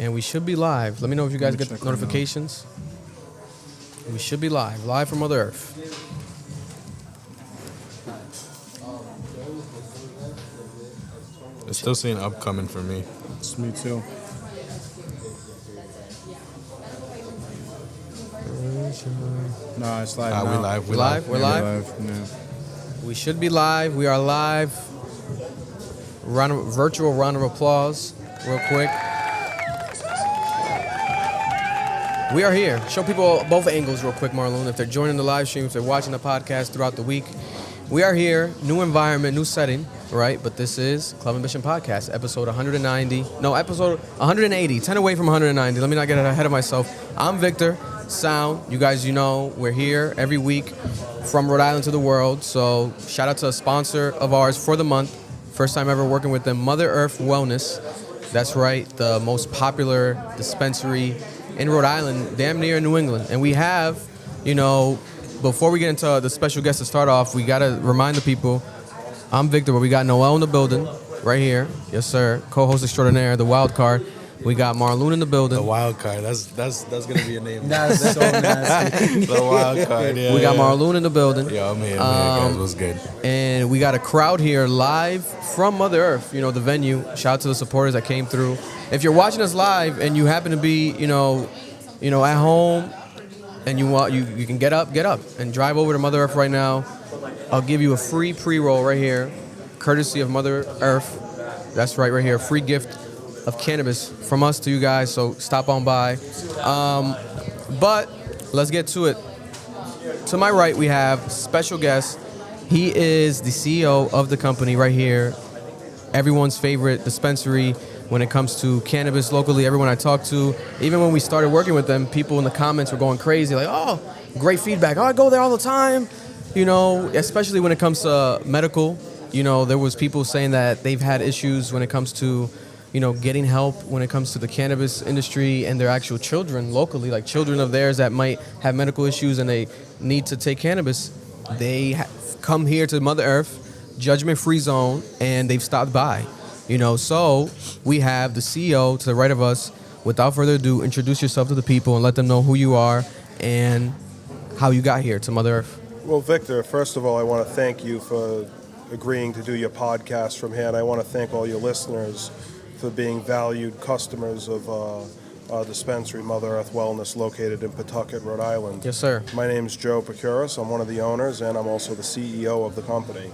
and we should be live. Let me know if you guys get check notifications. We should be live from Mother Earth. It's still saying upcoming for me. It's me too. No, it's live. We now. live. We live? We're live? Yeah. We should be live. We are live. Virtual round of applause, real quick. We are here. Show people both angles real quick, Marlon. If they're joining the live stream, if they're watching the podcast throughout the week. We are here. New environment, new setting, right? But this is Club Ambition Podcast, episode 190. No, episode 180. 10 away from 190. Let me not get ahead of myself. I'm Victor. Sound. You guys, we're here every week from Rhode Island to the world. So shout out to a sponsor of ours for the month. First time ever working with them, Mother Earth Wellness. That's right, the most popular dispensary in Rhode Island, damn near New England. And we have, before we get into the special guest to start off, we got to remind the people, I'm Victor, but we got Noel in the building, right here. Yes, sir. Co-host extraordinaire, the wild card. We got Marlon in the building. The wild card. That's gonna be a name. That's so nasty. The wild card. Yeah. We got Marlon in the building. Yeah, I'm here. Guys. What's good? And we got a crowd here live from Mother Earth. The venue. Shout out to the supporters that came through. If you're watching us live and you happen to be, at home, and you can get up and drive over to Mother Earth right now. I'll give you a free pre-roll right here, courtesy of Mother Earth. That's right here. Free gift of cannabis from us to you guys, so stop on by. But let's get to it. To my right, we have special guest. He is the CEO of the company right here, everyone's favorite dispensary when it comes to cannabis locally. Everyone I talked to, even when we started working with them, people in the comments were going crazy, like, oh, great feedback. Oh, I go there all the time. Especially when it comes to medical. There was people saying that they've had issues when it comes to getting help when it comes to the cannabis industry and their actual children locally, like children of theirs that might have medical issues and they need to take cannabis. They come here to Mother Earth, judgment-free zone, and they've stopped by. So we have the CEO to the right of us. Without further ado, introduce yourself to the people and let them know who you are and how you got here to Mother Earth. Well, Victor, first of all, I want to thank you for agreeing to do your podcast from here, and I want to thank all your listeners for being valued customers of our dispensary, Mother Earth Wellness, located in Pawtucket, Rhode Island. Yes, sir. My name's Joe Procuris. I'm one of the owners, and I'm also the CEO of the company.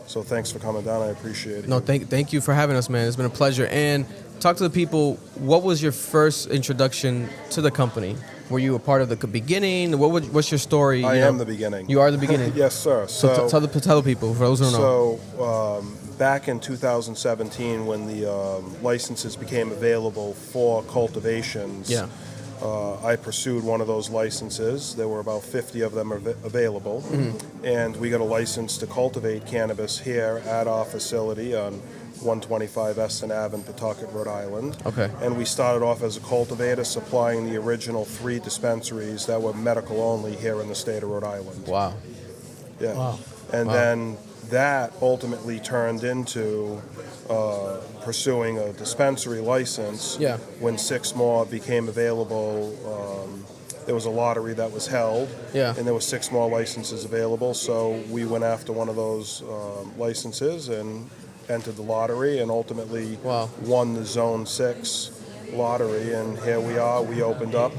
So thanks for coming down. I appreciate it. No, thank you for having us, man. It's been a pleasure. And talk to the people. What was your first introduction to the company? Were you a part of the beginning? What's your story? I am the beginning. You are the beginning? Yes, sir. So tell the people, for those who don't know. So back in 2017, when the licenses became available for cultivations, I pursued one of those licenses. There were about 50 of them available. Mm-hmm. And we got a license to cultivate cannabis here at our facility on 125 Eston Ave in Pawtucket, Rhode Island. Okay. And we started off as a cultivator, supplying the original 3 dispensaries that were medical only here in the state of Rhode Island. Wow. Yeah. Wow. And then that ultimately turned into pursuing a dispensary license. Yeah. When 6 more became available, there was a lottery that was held. Yeah. And there were 6 more licenses available. So we went after one of those licenses and entered the lottery and ultimately won the Zone 6 lottery. And here we are. We opened up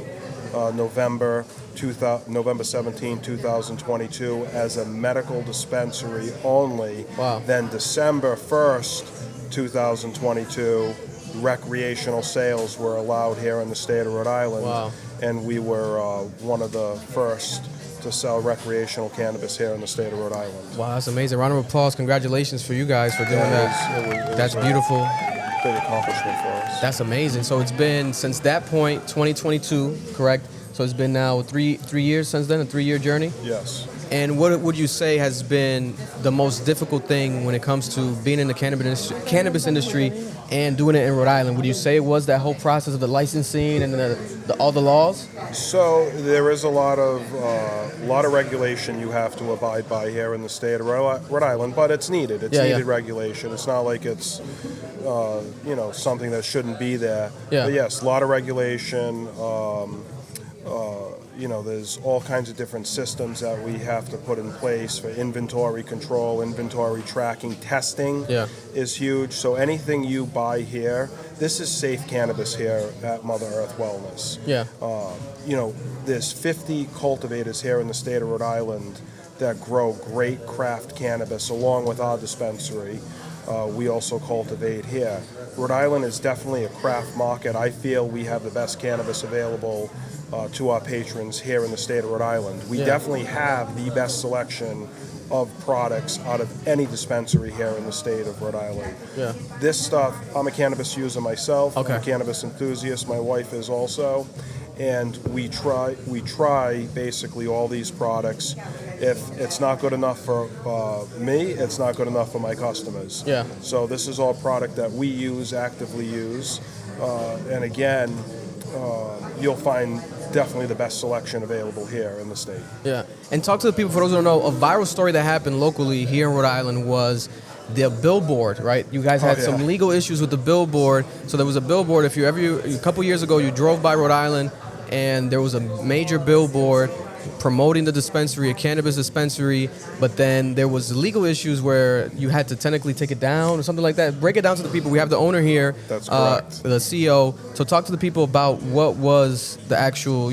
November 17, 2022 as a medical dispensary only. Wow. Then December 1st, 2022, recreational sales were allowed here in the state of Rhode Island. Wow. And we were one of the first to sell recreational cannabis here in the state of Rhode Island. Wow, that's amazing. Round of applause. Congratulations for you guys for doing that. That's beautiful. Big accomplishment for us. That's amazing. So it's been since that point, 2022, correct? So it's been now 3 years since then, a 3-year journey? Yes. And what would you say has been the most difficult thing when it comes to being in the cannabis industry and doing it in Rhode Island? Would you say it was that whole process of the licensing and all the laws? So there is a lot of regulation you have to abide by here in the state of Rhode Island, but it's needed. It's needed regulation. It's not like it's something that shouldn't be there. Yeah. But yes, a lot of regulation. There's all kinds of different systems that we have to put in place for inventory control, inventory tracking. Testing is huge. So anything you buy here, this is safe cannabis here at Mother Earth Wellness. Yeah. There's 50 cultivators here in the state of Rhode Island that grow great craft cannabis along with our dispensary. We also cultivate here. Rhode Island is definitely a craft market. I feel we have the best cannabis available to our patrons here in the state of Rhode Island. We definitely have the best selection of products out of any dispensary here in the state of Rhode Island. Yeah. This stuff, I'm a cannabis user myself. Okay. I'm a cannabis enthusiast. My wife is also. And we try basically all these products. If it's not good enough for me, it's not good enough for my customers. Yeah. So this is all product that we actively use. And again, you'll find definitely the best selection available here in the state. Yeah. And talk to the people, for those who don't know, a viral story that happened locally here in Rhode Island was the billboard, right? You guys had some legal issues with the billboard. So there was a billboard. If a couple years ago, you drove by Rhode Island and there was a major billboard promoting the dispensary, a cannabis dispensary, but then there was legal issues where you had to technically take it down or something like that. Break it down to the people. We have the owner here. That's correct. The CEO. So talk to the people about what was the actual,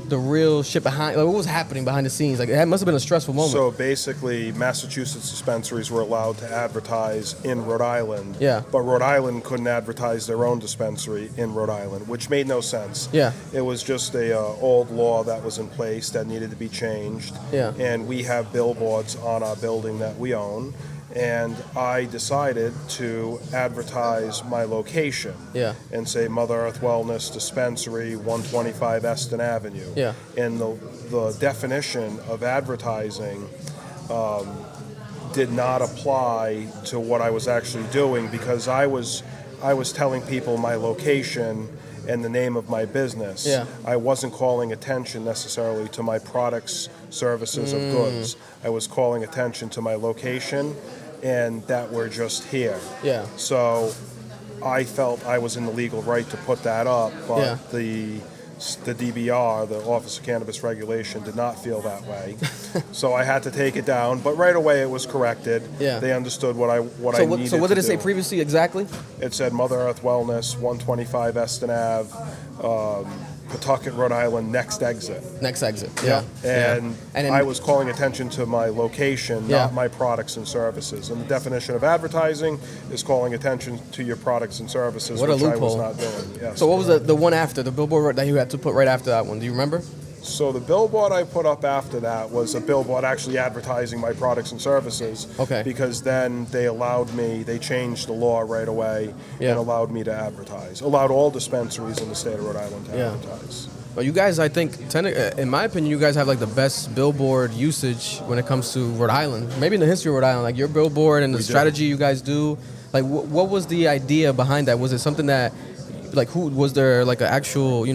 the real shit behind, like what was happening behind the scenes. Like it must have been a stressful moment. So basically, Massachusetts dispensaries were allowed to advertise in Rhode Island. Yeah. But Rhode Island couldn't advertise their own dispensary in Rhode Island, which made no sense. Yeah. It was just a old law that was in place that needed to be changed. Yeah. And we have billboards on our building that we own. And I decided to advertise my location and say Mother Earth Wellness Dispensary, 125 Eston Avenue. Yeah. And the definition of advertising did not apply to what I was actually doing because I was telling people my location and the name of my business. Yeah. I wasn't calling attention necessarily to my products, services, or goods. I was calling attention to my location and that we're just here. Yeah. So I felt I was in the legal right to put that up, but the DBR, the Office of Cannabis Regulation, did not feel that way. So I had to take it down, but right away it was corrected. Yeah. They understood what I needed to do. So what did it say previously exactly? It said Mother Earth Wellness, 125 Eston Ave, Pawtucket, Rhode Island, next exit. Next exit, yeah. And I was calling attention to my location, not my products and services. And the definition of advertising is calling attention to your products and services, what a which loophole. I was not doing. Yes. So what was the one after, the billboard that you had to put right after that one? Do you remember? So the billboard I put up after that was a billboard actually advertising my products and services. Okay. Because then they changed the law right away and allowed me to advertise. Allowed all dispensaries in the state of Rhode Island to advertise. Well, you guys, I think, in my opinion, you guys have like the best billboard usage when it comes to Rhode Island. Maybe in the history of Rhode Island, like your billboard and the strategy you guys do. Like, what was the idea behind that? Was it something that, like, was there like an actual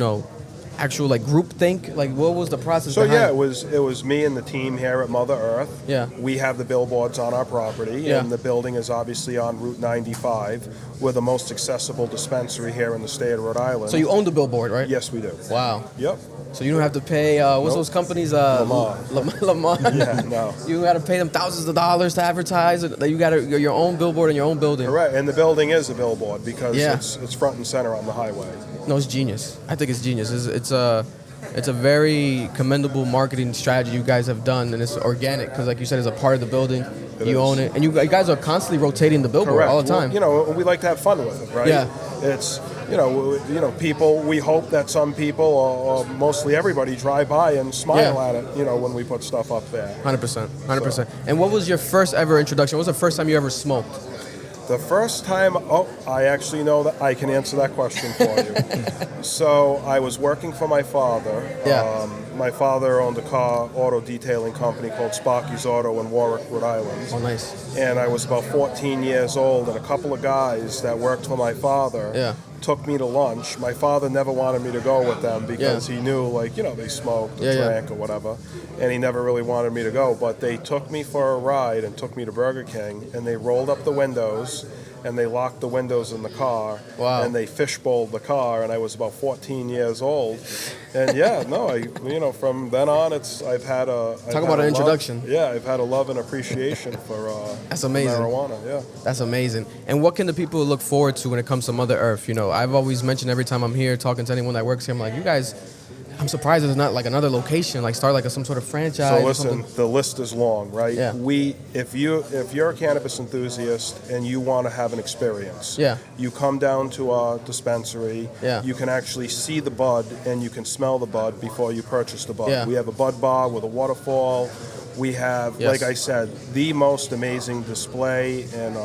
like group think? Like what was the process behind it was me and the team here at Mother Earth. Yeah. We have the billboards on our property and the building is obviously on Route 95. We're the most accessible dispensary here in the state of Rhode Island. So you own the billboard, right? Yes, we do. Wow. Yep. So you don't have to pay, what's those companies? Lamar. Yeah, no. You got to pay them thousands of dollars to advertise. You got your own billboard in your own building. Correct, and the building is a billboard because it's front and center on the highway. No, it's genius. I think it's genius. It's a very commendable marketing strategy you guys have done, and it's organic because, like you said, it's a part of the building. You own it, and you guys are constantly rotating the billboard all the time. Well, we like to have fun with it, right? Yeah. It's people. We hope that some people, or mostly everybody, drive by and smile at it. When we put stuff up there. 100%. And what was your first ever introduction? What was the first time you ever smoked? The first time, I actually know that I can answer that question for you. So I was working for my father. Yeah. My father owned a car auto detailing company called Sparky's Auto in Warwick, Rhode Island. Oh, nice. And I was about 14 years old, and a couple of guys that worked for my father took me to lunch. My father never wanted me to go with them because he knew, like, you know, they smoked or drank or whatever, and he never really wanted me to go. But they took me for a ride and took me to Burger King, and they rolled up the windows and they locked the windows in the car. Wow. And they fishbowled the car, and I was about 14 years old. And from then on, I've had an introduction. I've had a love and appreciation for That's amazing. marijuana. Yeah. That's amazing. And what can the people look forward to when it comes to Mother Earth? You know, I've always mentioned every time I'm here talking to anyone that works here, I'm like, you guys, I'm surprised there's not like another location, like start like some sort of franchise. So listen, the list is long, right? Yeah. If you're a cannabis enthusiast and you want to have an experience, you come down to our dispensary. Yeah. You can actually see the bud and you can smell the bud before you purchase the bud. Yeah. We have a bud bar with a waterfall. We have, like I said, the most amazing display and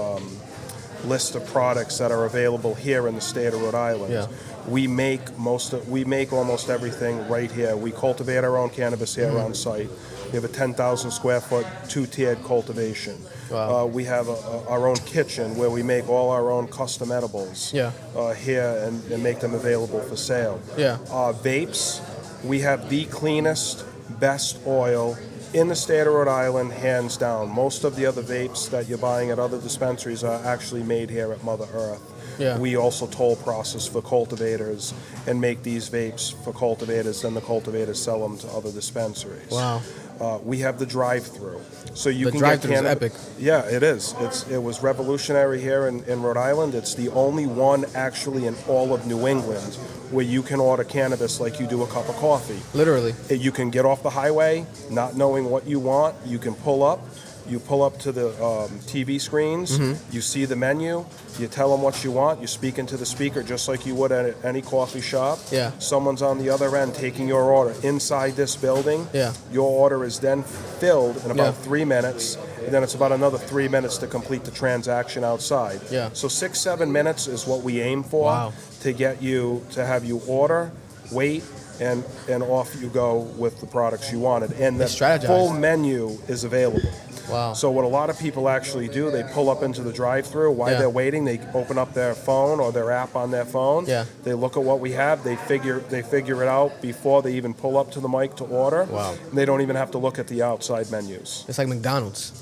list of products that are available here in the state of Rhode Island. Yeah. We make almost everything right here. We cultivate our own cannabis here on site. We have a 10,000 square foot, 2-tiered cultivation. Wow. We have our own kitchen where we make all our own custom edibles here and make them available for sale. Yeah. Vapes, we have the cleanest, best oil in the state of Rhode Island, hands down. Most of the other vapes that you're buying at other dispensaries are actually made here at Mother Earth. Yeah. We also toll process for cultivators and make these vapes for cultivators, then the cultivators sell them to other dispensaries. Wow. We have the drive-through. So you can drive-thru get is epic. Yeah, it is. It was revolutionary here in Rhode Island. It's the only one actually in all of New England where you can order cannabis like you do a cup of coffee. Literally. You can get off the highway, not knowing what you want. You can pull up. You pull up to the TV screens. You see the menu. You tell them what you want. You speak into the speaker just like you would at any coffee shop. Yeah. Someone's on the other end taking your order inside this building. Yeah. Your order is then filled in about 3 minutes, and then it's about another 3 minutes to complete the transaction outside. Yeah. So 6-7 minutes is what we aim for to get you to have you order, wait, and off you go with the products you wanted. And the full menu is available. Wow. So what a lot of people actually do, they pull up into the drive-thru. While they're waiting, they open up their phone or their app on their phone. Yeah. They look at what we have. They figure it out before they even pull up to the mic to order. Wow. And they don't even have to look at the outside menus. It's like McDonald's.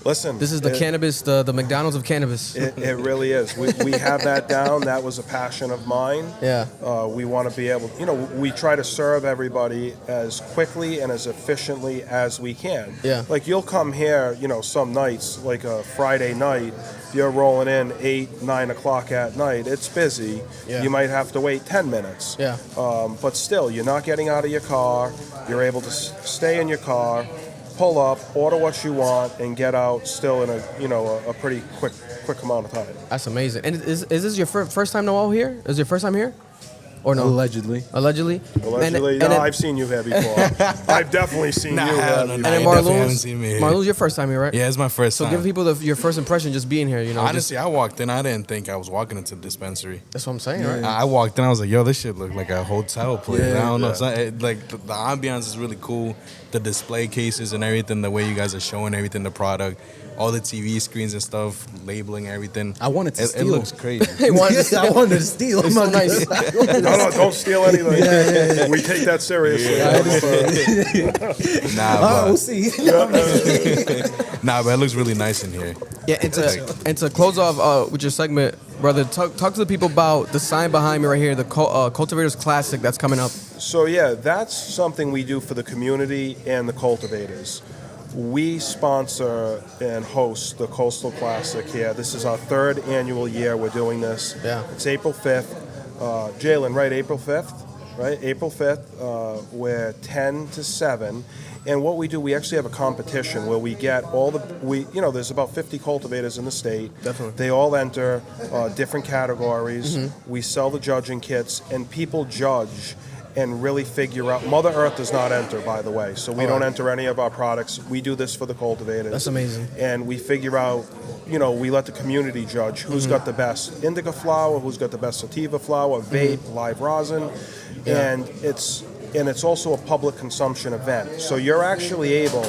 Listen. This is the cannabis, the McDonald's of cannabis. It really is. We have that down. That was a passion of mine. Yeah. We want to be able, we try to serve everybody as quickly and as efficiently as we can. Yeah. Like you'll come here, some nights, like a Friday night, you're rolling in 8, 9 o'clock at night. It's busy. Yeah. You might have to wait 10 minutes. Yeah. But still, you're not getting out of your car. You're able to stay in your car, pull up, order what you want, and get out still in a pretty quick amount of time. That's amazing. And is this your first time Noel here? Is it your first time here? Or no? Allegedly. Allegedly? I've seen you here before. I've definitely seen you here. And then Marlo's your first time here, right? Yeah, it's my first time. So give people your first impression just being here, Honestly, I walked in, I didn't think I was walking into the dispensary. That's what I'm saying, right? I walked in, I was like, yo, this shit look like a hotel place. Yeah, I don't know. So, the ambiance is really cool. The display cases and everything, the way you guys are showing everything, the product, all the TV screens and stuff, labeling everything. I wanted to steal. It looks crazy. I wanted to steal. It's so nice. No, don't steal anything. We take that seriously. We'll see. But it looks really nice in here. Yeah, and to close off with your segment, brother, talk to the people about the sign behind me right here, the Cultivators Classic that's coming up. So that's something we do for the community and the cultivators. We sponsor and host the Coastal Classic here. This is our 3rd annual year we're doing this. Yeah. It's April 5th. Jalen, right? April 5th? Right? April 5th. We're 10 to 7. And what we do, we actually have a competition where we get there's about 50 cultivators in the state. Definitely. They all enter different categories. We sell the judging kits, and people judge and really figure out. Mother Earth does not enter, by the way, so we don't enter any of our products. We do this for the cultivators. That's amazing. And we figure out, we let the community judge who's got the best indica flower, who's got the best sativa flower, vape, live rosin, and it's also a public consumption event. So you're actually able,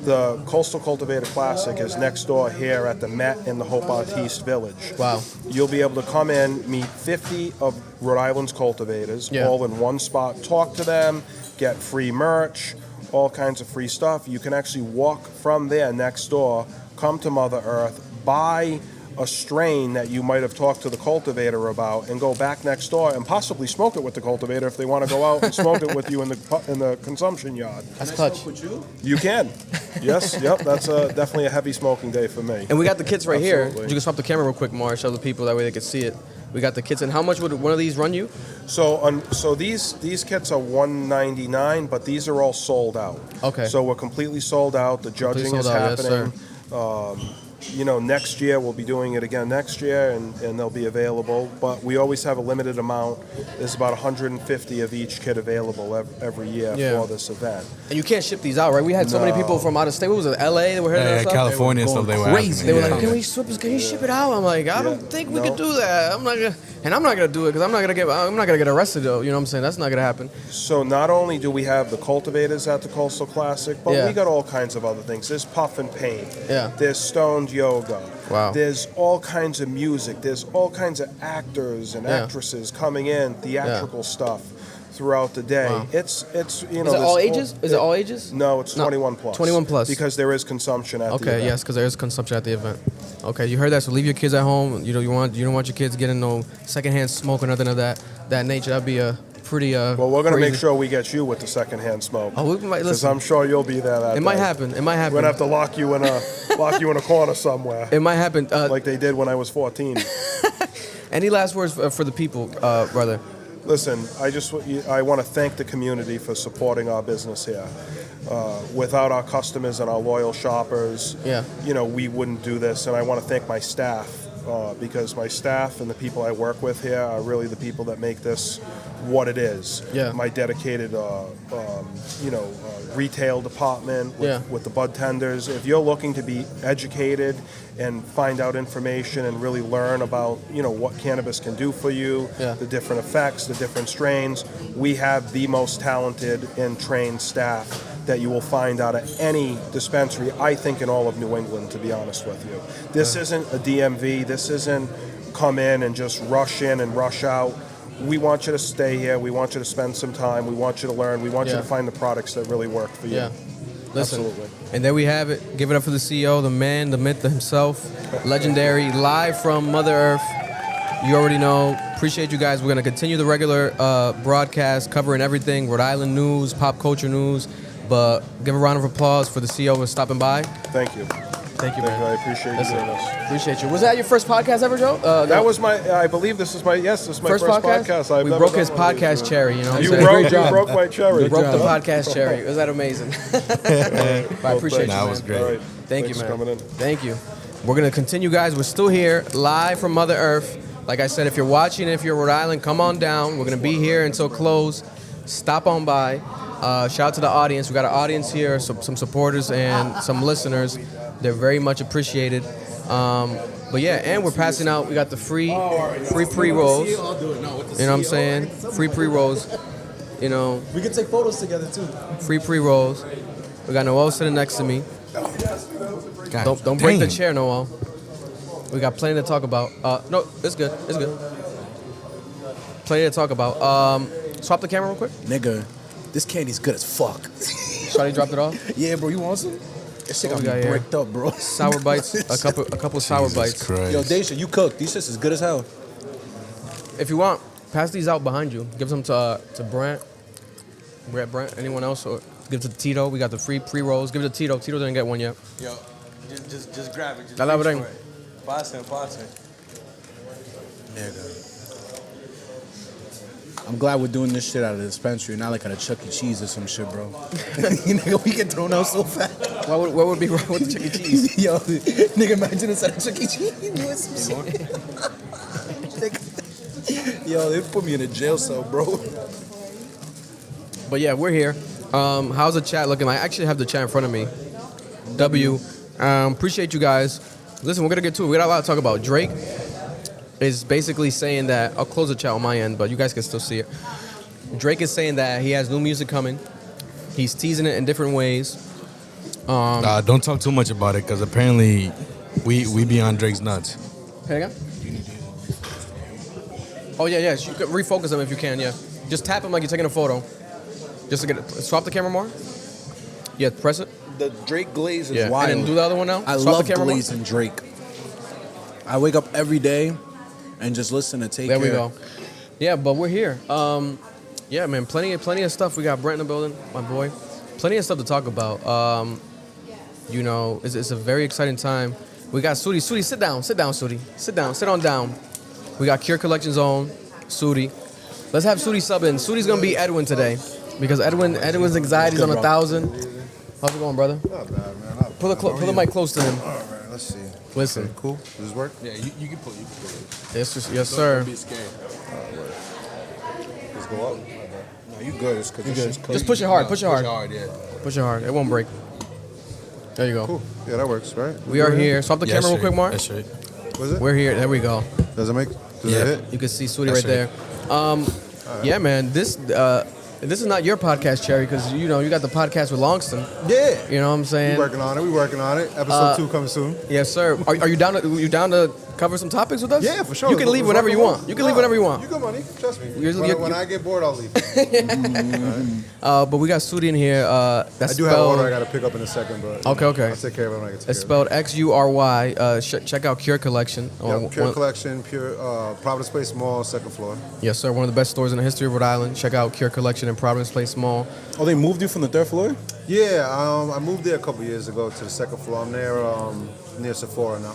the Coastal Cultivator Classic is next door here at the Met in the Hope Artiste Village. Wow. You'll be able to come in, meet 50 of Rhode Island's cultivators, all in one spot, talk to them, get free merch, all kinds of free stuff. You can actually walk from there next door, come to Mother Earth, buy a strain that you might have talked to the cultivator about, and go back next door and possibly smoke it with the cultivator if they want to go out and smoke it with you in the consumption yard. That's clutch. You can. Yes, yep. That's definitely a heavy smoking day for me. And we got the kits right here. Absolutely. You can swap the camera real quick, Mar, show the people that way they can see it. We got the kits, and how much would one of these run you? So these kits are $199, but these are all sold out. Okay. So we're completely sold out. The judging is happening. Next year we'll be doing it again next year, and they'll be available. But we always have a limited amount. There's about 150 of each kit available every year for this event. And you can't ship these out, right? We had so many people from out of state. What was it, LA? They were here. Yeah, California and stuff. They were crazy. They were like, can "Can you ship it out?" I'm like, "I don't think we could do that. I'm not gonna do it because I'm not gonna get arrested though. You know what I'm saying? That's not gonna happen." So not only do we have the cultivators at the Coastal Classic, but we got all kinds of other things. There's puff and paint. Yeah. There's stoned yoga. Wow. There's all kinds of music. There's all kinds of actors and actresses coming in, theatrical stuff throughout the day. Wow. It's Is it all ages? Is it all ages? No, it's 21 plus. 21 plus. Because there is consumption at the event. Okay, yes, because there is consumption at the event. Okay, you heard that. So leave your kids at home. You don't want your kids getting no secondhand smoke or nothing of that nature. That'd be a pretty Well, we're gonna crazy. make sure we get you with the secondhand smoke. Oh, we might Because listen. I'm sure you'll be there that It might day. happen. It might happen. We're gonna have to lock you in a corner somewhere, It might happen. like they did when I was 14. Any last words for the people, brother? Listen, I want to thank the community for supporting our business here. Without our customers and our loyal shoppers, we wouldn't do this. And I want to thank my staff because my staff and the people I work with here are really the people that make this what it is. Yeah. My dedicated, retail department with the bud tenders. If you're looking to be educated and find out information and really learn about, what cannabis can do for you, the different effects, the different strains, we have the most talented and trained staff that you will find out at any dispensary, I think, in all of New England, to be honest with you. This isn't a DMV. This isn't come in and just rush in and rush out. We want you to stay here. We want you to spend some time. We want you to learn. We want you to find the products that really work for you. Yeah. Listen, Absolutely. And there we have it. Give it up for the CEO, the man, the myth himself, legendary, live from Mother Earth. You already know. Appreciate you guys. We're going to continue the regular broadcast, covering everything, Rhode Island news, pop culture news. But give a round of applause for the CEO for stopping by. Thank you. Thank you, man. I appreciate you doing this. Appreciate you. Was that your first podcast ever, Joe? That was I believe this is my first podcast. We broke his podcast cherry, you know what I'm saying? You broke my cherry. We broke the podcast cherry. Was that amazing? I appreciate you, That man. was great. All right. Thank you, Thanks man. for coming in. Thank you. We're going to continue, guys. We're still here, live from Mother Earth. Like I said, if you're watching, if you're Rhode Island, come on down. We're going to be here until close. Stop on by. Shout out to the audience. We got an audience here, some supporters and some listeners. They're very much appreciated. But yeah, and we're passing out. We got the free pre-rolls. You know what I'm saying? Free pre-rolls. We can take photos together too. Free pre-rolls. We got Noel sitting next to me. Don't break the chair, Noel. We got plenty to talk about. No, it's good. It's good. Plenty to talk about. Swap the camera real quick. Nigga, this candy's good as fuck. Shawty dropped it off. Yeah, bro, you want some? This shit What got we me got here? bricked up, bro. Sour bites. A couple sour bites. Christ. Yo, Daisha, you cook. These shits is good as hell. If you want, pass these out behind you. Give some to Brent. Brent. Anyone else? Or give it to Tito. We got the free pre-rolls. Give it to Tito. Tito didn't get one yet. Yo, just grab it. Just Dale, reach Bren. for it. Pase. Nigga. I'm glad we're doing this shit out of the dispensary, not like at a Chuck E. Cheese or some shit, bro. Nigga, we get thrown out so fast. What would be wrong with the Chuck E. Cheese? Yo, nigga, imagine us at a Chuck E. Cheese doing some shit. Nigga. Yo, they put me in a jail cell, bro. But yeah, we're here. How's the chat looking? I actually have the chat in front of me. W. Appreciate you guys. Listen, we're gonna get to it. We got a lot to talk about. Drake is basically saying that I'll close the chat on my end, but you guys can still see it. Drake is saying that he has new music coming. He's teasing it in different ways. Don't talk too much about it because apparently we be on Drake's nuts. Hey again? Oh yeah, yes. You can refocus him if you can. Yeah, just tap him like you're taking a photo. Just to get it. Swap the camera more. Yeah, press it. The Drake glaze is Yeah, wild. and then do the other one now. I Swap love the camera more. glazing Drake. I wake up every day and just listen to Take There Care. we go. Yeah, but we're here. Yeah, man, plenty of stuff. We got Brent in the building, my boy. Plenty of stuff to talk about. You know, it's a very exciting time. We got Sudi. Sudi, sit down, Sudi. Sit on down. We got Cure Collections on, Sudi. Let's have Sudi sub in. Sudi's gonna be Edwin today because Edwin's anxiety's on 1,000. How's it going, brother? Not bad, man. Put the mic close to him. All right, let's see. Listen. Okay, cool. Does this work? Yeah, you can pull it. Yes, sir. Don't be scared. Let's go up. No, you good. It's because this shit's close. Just push it hard. Push it hard. Yeah. Push it hard. It won't break. There you go. Cool. Yeah, that works, right? We are here. Swap the camera real quick, Mark. That's right. Was it? We're here. There we go. Does it make? Does Yeah. it hit? You can see Sudi That's right there. Yeah, man. This is not your podcast, Cherry, because you got the podcast with Longston. Yeah. You know what I'm We saying? working on it. We working on it. Episode 2 coming soon. Yes, sir. Are you down to cover some topics with us? Yeah, for sure. You can leave Let's whenever rock you and roll. want. You can leave whenever you want. You got money. Trust me. You're- When I get bored, I'll leave. But we got Sudi in here. That's I do have spelled, order I got to pick up in a second, but Okay. I'll take care of it when I get to It's spelled XURY. Check out Cure Collection. Pure Collection, Providence Place Mall, second floor. Yes, sir. One of the best stores in the history of Rhode Island. Check out Cure Collection in Providence Place Mall. Oh, they moved you from the third floor? Yeah, I moved there a couple years ago to the second floor. I'm there near Sephora now.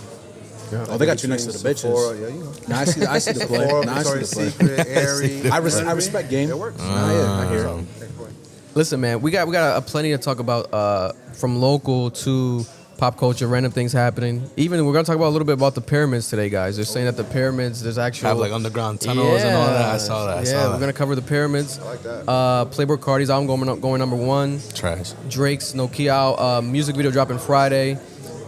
Oh, they got you next to the Sephora, bitches. yeah, you know. Nah, I see the play. Sephora, Nah, I see Victoria's the play. Secret, Aerie. I respect game. It works. Nah, yeah, I hear it. Thank you. Listen, man, we got a plenty to talk about from local to pop culture, random things happening. Even we're gonna talk about a little bit about the pyramids today, guys. They're saying that the pyramids, there's actual Have like underground tunnels and all that. I saw that. Yeah, we're gonna cover the pyramids. I like that. Playboi Carti's album going number 1. Trash. Drake's Nokia music video dropping Friday.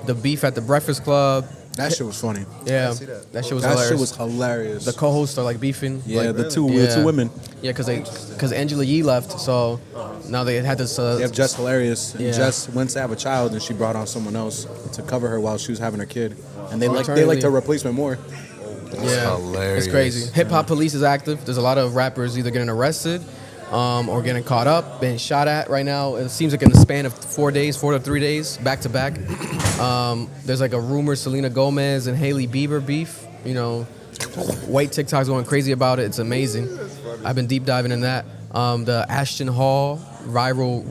The beef at the Breakfast Club. That shit was funny. Yeah, I see that. that shit was That hilarious. shit was hilarious. The co-hosts are like beefing. yeah, like, the two Yeah. women. yeah, because Angela Yee left, so now they had this. They have Jess hilarious. And Yeah. Jess went to have a child, and she brought on someone else to cover her while she was having her kid. And they Maternity liked her leave. replacement more. Yeah, hilarious. it's crazy. Hip hop police is active. There's a lot of rappers either getting arrested or getting caught up, being shot at right now. It seems like in the span of 4 to 3 days, back to back. There's like a rumor Selena Gomez and Hailey Bieber beef. You know, white TikTok's going crazy about it. It's amazing. I've been deep diving in that. The Ashton Hall viral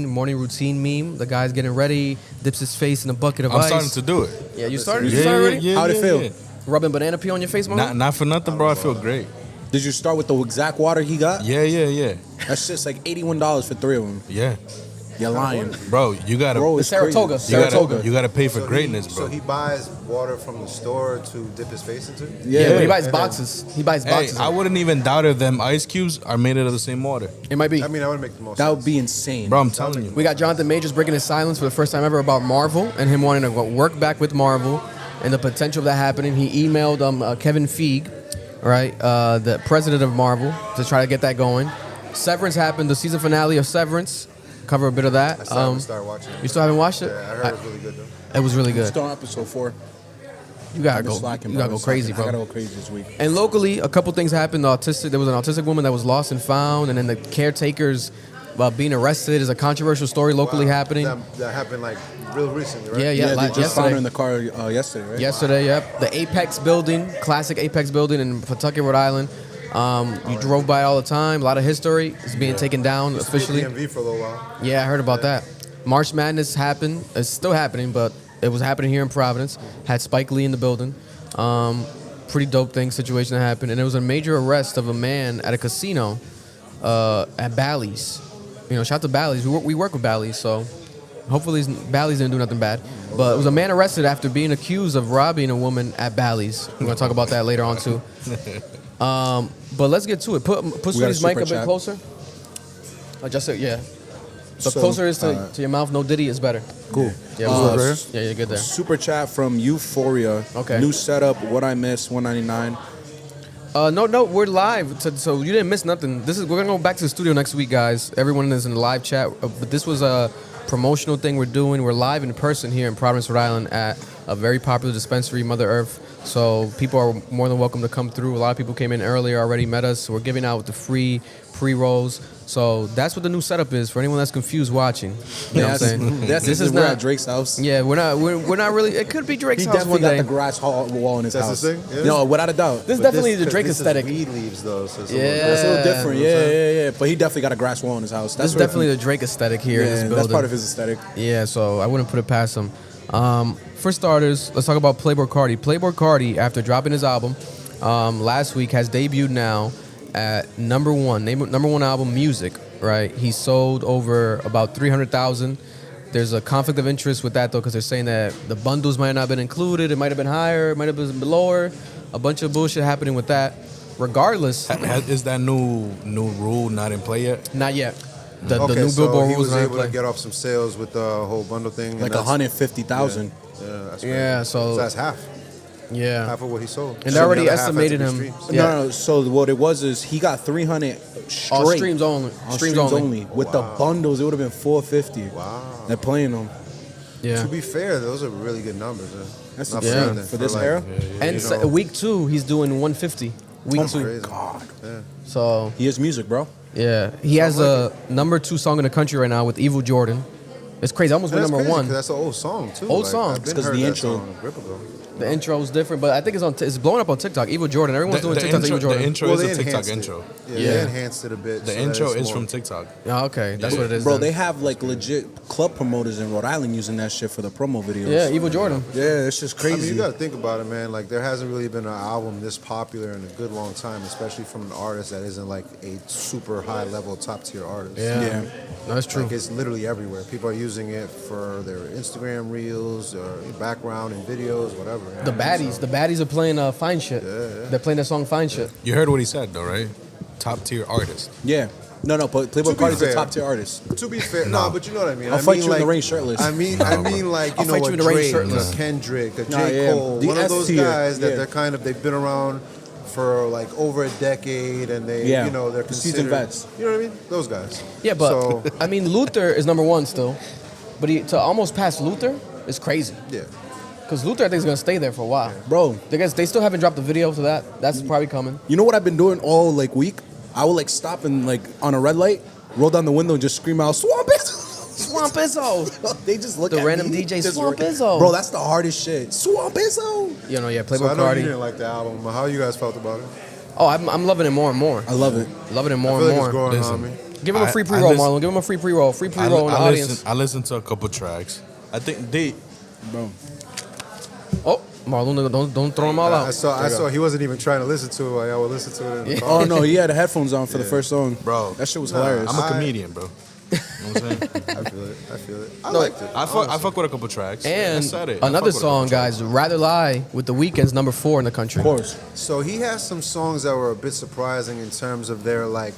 morning routine meme. The guy's getting ready, dips his face in a bucket of I'm ice. starting to do it. Yeah, you started? You Yeah, started yeah, already? yeah. How'd it feel? yeah. Rubbing banana peel on your face, man? Not for nothing, bro. I feel great. Did you start with the exact water he got? Yeah. That shit's like $81 for 3 of them. Yeah. You're lying. Bro, you gotta Bro, The it's Saratoga. crazy. Saratoga. you gotta pay for So greatness, So bro. he buys water from the store to dip his face into? Yeah, Yeah, he buys boxes. He buys Hey, boxes. I wouldn't even doubt if them ice cubes are made out of the same water. It might be. I mean, that would make the most that sense. would be insane. Bro, I'm telling you. We got Jonathan Majors breaking his silence for the first time ever about Marvel and him wanting to go work back with Marvel and the potential of that happening. He emailed Kevin Feige, right, the president of Marvel, to try to get that going. Severance happened, the season finale of Severance. Cover a bit of that. I still haven't started watching it. You still haven't watched it? Yeah, I heard it was really good, though. It was really good. Still on episode 4. You gotta I've been go. slacking, You gotta bro. go crazy, I gotta bro. go crazy this week. And locally, a couple things happened. There was an autistic woman that was lost and found, and then the caretakers being arrested is a controversial story locally Wow. happening. That happened like real recently, right? Yeah, Yeah, they just found her in yesterday. the car yesterday, right? Yesterday, yep. The Apex building, classic Apex building in Pawtucket, Rhode Island. You drove by all the time. A lot of history. It's being taken down Used to be at officially. DMV for a little while. Yeah, I heard about that. March Madness happened. It's still happening, but it was happening here in Providence. Had Spike Lee in the building. Pretty dope situation that happened. And there was a major arrest of a man at a casino at Bally's. You know, shout out to Bally's. We work with Bally's, so hopefully Bally's didn't do nothing bad. But it was a man arrested after being accused of robbing a woman at Bally's. We're going to talk about that later on, too. But let's get to it. Put got a Sweetie's mic super a bit chat. closer. Adjust it, yeah. The So, closer it is to your mouth, no Diddy is better. Cool. Yeah, yeah, you're good there. Super chat from Euphoria. Okay. New setup. What I missed. 199. No, we're live, so you didn't miss nothing. We're gonna go back to the studio next week, guys. Everyone is in the live chat, but this was a promotional thing we're doing. We're live in person here in Providence, Rhode Island, at a very popular dispensary, Mother Earth. So people are more than welcome to come through. A lot of people came in earlier, already met us. So we're giving out the free pre-rolls. So that's what the new setup is for anyone that's confused watching. You know what I'm saying? This is at Drake's house. Yeah, we're not really. It could be Drake's He house definitely one day. got the garage wall in his That's house. his thing? Yeah. No, without a doubt. This is But definitely the 'cause Drake this aesthetic. Is weed leaves though, so it's Yeah. That's a little different. You know what I'm Yeah. But he definitely got a grass wall in his house. This is definitely the Drake aesthetic here in this building. that's part of his aesthetic. Yeah, so I wouldn't put it past him. For starters, let's talk about Playboi Carti. Playboi Carti, after dropping his album last week, has debuted now at number one album, Music. Right, he sold over about 300,000. There's a conflict of interest with that though, because they're saying that the bundles might not have been included. It might have been higher. It might have been lower. A bunch of bullshit happening with that. Regardless, Is that new rule not in play yet? not yet. The Okay, new so Billboard he rules was are not in able to play. get off some sales with the whole bundle thing. and Like that's- 150,000. Yeah, that's Yeah, crazy. so- that's half Yeah, of what he sold. and So they already the other half had to estimated be him. streams. Yeah. No. So what it was is he got 300 straight. All streams only. On Streams only. With the bundles, it would have been 450. Wow. They're playing them. Yeah. To be fair, those are really good numbers. That's Not insane. nothing. For this like- era? And you so, know. week 2, he's doing 150. Week 2. Crazy. God. Yeah. So He is music, bro. yeah, he has a number 2 song in the country right now with Evil Jordan. It's crazy. I almost went That's number crazy, 1. 'cause that's an old song too. Old song. I've been Because heard the that intro- song a grip ago. The intro is different, but I think it's blowing up on TikTok. Evil Jordan. Everyone's doing TikTok. Evil The Jordan. intro Well, is they a TikTok enhanced it. intro. Yeah, Yeah. they enhanced it a bit. The so that intro it's is more- from TikTok. Oh, okay, that's what it is. Bro, then. they have like legit club promoters in Rhode Island using that shit for the promo videos. Yeah, Evil Jordan. Yeah, it's just I crazy. mean, you got to think about it, man. Like, there hasn't really been an album this popular in a good long time, especially from an artist that isn't like a super high level, top tier artist. Yeah, no, that's true. Like, it's literally everywhere. People are using it for their Instagram reels or background and videos, whatever. The baddies are playing Fine Shit. They're playing that song Fine Shit. You heard what he said though, right? Top tier artist. Yeah. No, but Playboi To be Carti's a fair- top tier artist. To be fair, no, but you know what I mean. I'll I fight mean, you in the like- rain shirtless. I mean, like, I'll you know, fight you a in the rain Drake, shirtless. a Kendrick, a J. Nah, yeah. Cole, The one of S those tier, guys that yeah. they've been around for like over a decade, and they, Yeah. you know, they're The seasoned considered. vets. You know what I mean? Those guys. Yeah, but So, I mean, Luther is number 1 still, but to almost pass Luther is crazy. yeah. Because Luther, I think, is gonna stay there for a while. Bro, They still haven't dropped the video to that. That's probably coming. you know what I've been doing all like week? I would like stop and like on a red light, roll down the window and just scream out, "Swamp Izzo!" Swamp Izzo. They just look The at random me. DJ, just Swamp Izzo. Bro, that's the hardest shit. Swamp Izzo. You know, yeah, So Playboi I know you Carti. didn't like the album. How you guys felt about it? Oh, I'm loving it more and more. I love it. Loving it I more feel and like it's more. growing Listen. on me. Give him a I- free I pre-roll, listen- Marlon. Give him a free pre-roll. Free pre-roll in the audience. I listened to a couple tracks. I think they Bro. Oh, Marlon, don't throw them all out. I saw he wasn't even trying to listen to it. I would listen to it in the car. Oh no, he had the headphones on for the first song. Bro. That shit was hilarious. I'm a comedian, bro. You know what I'm saying? I feel it. I No, liked it. I fuck with a couple tracks. And I said it. I another fuck with a song, couple guys, Rather Lie with The Weeknd's number 4 in the country. Of course. So he has some songs that were a bit surprising in terms of their like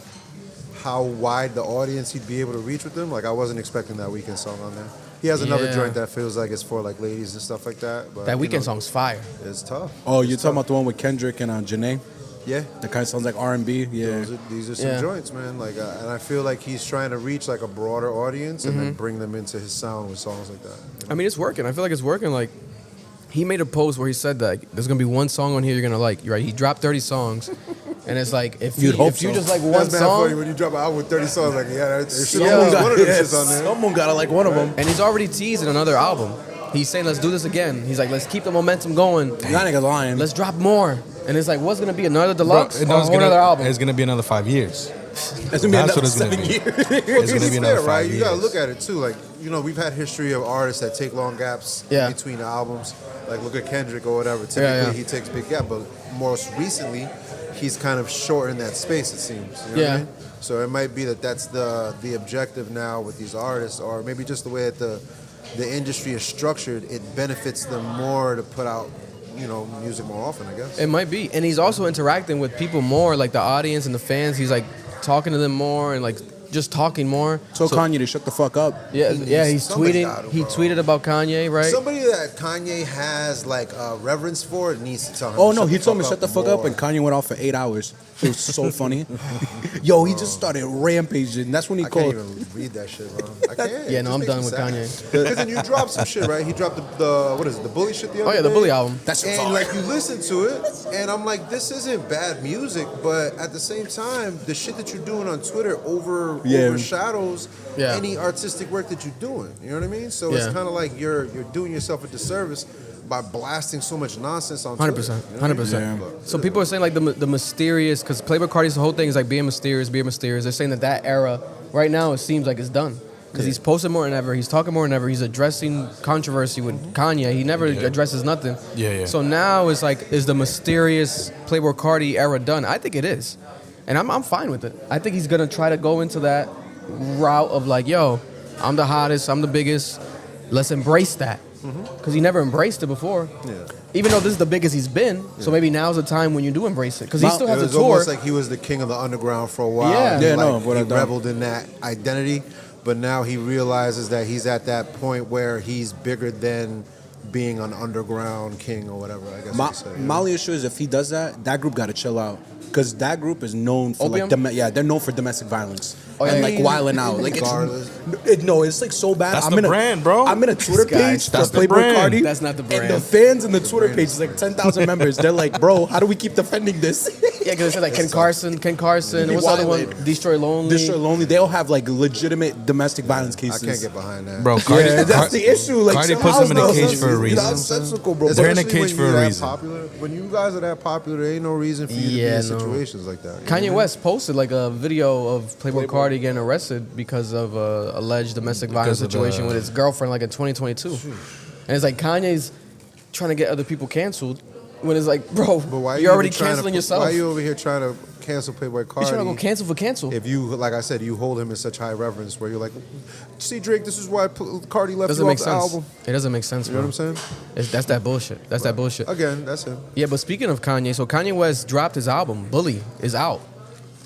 how wide the audience he'd be able to reach with them. Like I wasn't expecting that Weeknd song on there. He has another Yeah. joint that feels like it's for like ladies and stuff like that. But That you Weeknd know, song's fire. It's tough. Oh, you're talking about the one with Kendrick and Janae? Yeah. That kind of sounds like R&B. Yeah. These are some Yeah. joints, man. Like, and I feel like he's trying to reach like a broader audience and Mm-hmm. then bring them into his sound with songs like that. you know? I mean, it's working. I feel like it's working. Like, he made a post where he said that there's gonna be one song on here you're gonna like. Right? He dropped 30 songs, and it's like if you You'd hope if you so. just like one That's mad funny song, when you drop an album with 30 songs. Like, yeah, there should Yeah. be one of them Yeah, shits on there. Someone gotta like one of them. and he's already teasing another album. He's saying let's do this again. He's like let's keep the momentum going. That nigga's lying. Let's drop more. And it's like what's gonna be another deluxe Bro, or a whole another album? It's gonna be another 5 years. It's gonna be That's another what it's gonna 7 be. years. It's gonna be another fair, 5 right? years. You gotta look at it too. Like, you know, we've had history of artists that take long gaps Yeah. between albums. Like, look at Kendrick or whatever. Typically, yeah. he takes big gap, but most recently, he's kind of shortened that space. It seems. You know what I Yeah. mean? So it might be that that's the objective now with these artists, or maybe just the way that the industry is structured. It benefits them more to put out, you know, music more often. I guess. It might be. And he's also interacting with people more, like the audience and the fans. He's like talking to them more and like just talking more. So Kanye to shut the fuck up. Yeah, he's Somebody tweeting. got him, He bro. tweeted about Kanye, right? Somebody that Kanye has like reverence for needs to tell him. Oh to no, he told me fuck shut the fuck up, more. and Kanye went off for 8 hours. It was so funny. Yo, he just started rampaging. That's when he I called. can't even read that shit, bro. I can't. Yeah, no, I'm done with Kanye. Because then you dropped some shit, right? He dropped the what is it, the Bully shit the other Oh yeah, the day? Bully album. That's And like you listen to it, and I'm like, this isn't bad music, but at the same time, the shit that you're doing on Twitter overshadows Yeah. any artistic work that you're doing. You know what I mean? So it's Yeah. kind of like you're doing yourself a disservice by blasting so much nonsense on 100%, Twitter. You know what I mean? 100%. So people are saying like the mysterious, because Playboi Carti's whole thing is like being mysterious. They're saying that era right now it seems like it's done. Because he's posting more than ever, he's talking more than ever, he's addressing controversy with Kanye. He never addresses nothing. Yeah. So now it's like, is the mysterious Playboi Carti era done? I think it is. And I'm fine with it. I think he's going to try to go into that route of like, yo, I'm the hottest, I'm the biggest. Let's embrace that. Because he never embraced it before. Yeah. Even though this is the biggest he's been. So maybe now's the time when you do embrace it. Because he still It has a was tour. almost like he was the king of the underground for a while. Yeah. and Yeah, like, no, what he I've done. reveled in that identity, but now he realizes that he's at that point where he's bigger than being an underground king or whatever. I guess you could say. My issue is if he does that, that group got to chill out. Because that group is known for Opium? they're known for domestic violence Oh, yeah, and yeah. like wilding out. Like Regardless. it's like so bad. That's I'm the in brand, bro. I'm in a Twitter This guy, page for that's the Playboi brand. Carti. That's not the And the brand. fans in the Twitter page is like 10,000 members. They're like, bro, how do we keep defending this? Yeah, because it said like Ken Carson. What's the other one? Wildin'. Destroy Lonely. Destroy Lonely. They all have like legitimate domestic violence I cases. can't get behind that. Bro, Cardi, Yeah, that's the issue. Like, Cardi some puts them in a houses, cage for a reason. Nonsensical, bro. They're in a Especially cage when for a you're that reason. Popular, when you guys are that popular, there ain't no reason for you to be Yeah, in no. situations like that. you know what I Kanye mean? West posted like a video of Playboi Carti getting arrested because of a alleged domestic violence Because of situation the- with his girlfriend like in 2022. And it's like Kanye's trying to get other people canceled when it's like, bro, But why you're already even trying canceling to, yourself. Why are you over here trying to cancel Playboi Carti? He's trying to go cancel for cancel. If you, like I said, you hold him in such high reverence, where you're like, see, Drake, this is why Cardi left Doesn't you make off the sense. album. It doesn't make sense, You know bro. what I'm saying? That's that bullshit. That's that bullshit. Again, that's him. Yeah, but speaking of Kanye, so Kanye West dropped his album, Bully, is out.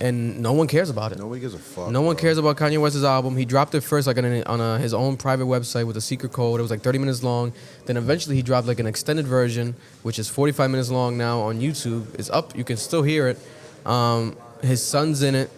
And no one cares about it. Nobody gives a fuck. No one bro. cares about Kanye West's album. He dropped it first like on his own private website with a secret code. It was like 30 minutes long. Then eventually he dropped like an extended version, which is 45 minutes long now on YouTube. It's up. You can still hear it. His son's in it.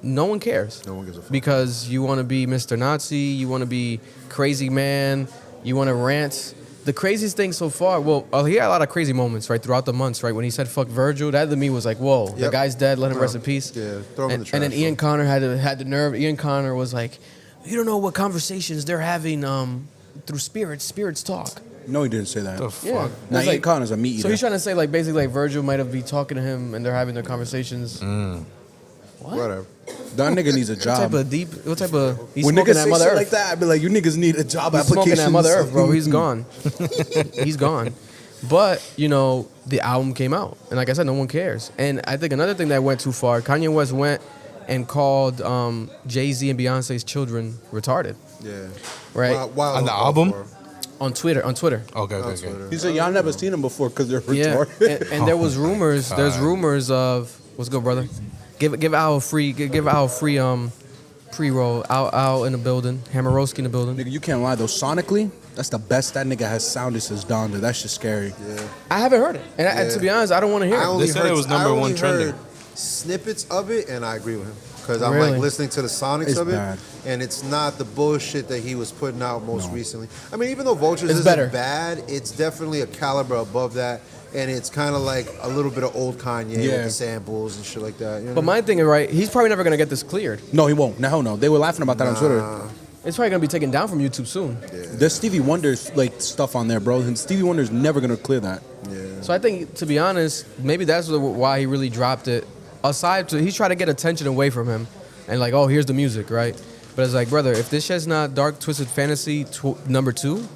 No one cares. No one gives a fuck. Because you want to be Mr. Nazi. You want to be crazy man. You want to rant. The craziest thing so far, well, he had a lot of crazy moments, right, throughout the months, right? When he said "fuck Virgil," that to me was like, "Whoa, the Yep. guy's dead. Let him rest in peace." Yeah, throw him in the And then trash, Ian bro. Connor had the nerve. Ian Connor was like, "You don't know what conversations they're having through spirits. Spirits talk." No, he didn't say that. The fuck? Yeah. Now, It's Ian like- Connor's a meat eater. So he's trying to say like basically like Virgil might have be talking to him and they're having their conversations. What? Whatever. That nigga needs a What type job. of deep? What type of? He's When smoking niggas that say Mother shit Earth. like that, I'd be like, you niggas need a job He's smoking application. that Mother Earth, bro. He's gone. He's gone. But, you know, the album came out. And like I said, no one cares. And I think another thing that went too far, Kanye West went and called Jay-Z and Beyonce's children retarded. Yeah. Right? Wild On the uncalled album? for. On Twitter. Okay. On Okay. Twitter. He said, y'all never seen them before because they're Yeah. retarded. And there was rumors, there's rumors of, what's good, brother? Give Al a free, pre-roll. Al in the building. Hammerowski in the building. Nigga, you can't lie though. Sonically, that's the best that nigga has sounded since Donda. That's just scary. Yeah. I haven't heard it. And Yeah. to be honest, I don't want to hear I it. only They said heard, it was number I only one trending. heard snippets of it, and I agree with him. Because I'm Really? like listening to the sonics It's of it, bad. and it's not the bullshit that he was putting out most recently. I mean, even though Vultures It's isn't better. bad, it's definitely a caliber above that, and it's kind of like a little bit of old Kanye with Yeah. the samples and shit like that. You know? But my thing is, right, he's probably never going to get this cleared. No, he won't. No, hell no. They were laughing about that on Twitter. It's probably going to be taken down from YouTube soon. There's Stevie Wonder's like stuff on there, bro. And Stevie Wonder's never gonna clear that. So I think, to be honest, maybe that's why he really dropped it. Aside to, he's trying to get attention away from him. And like, oh, here's the music, right? But it's like, brother, if this shit's not Dark Twisted Fantasy number 2,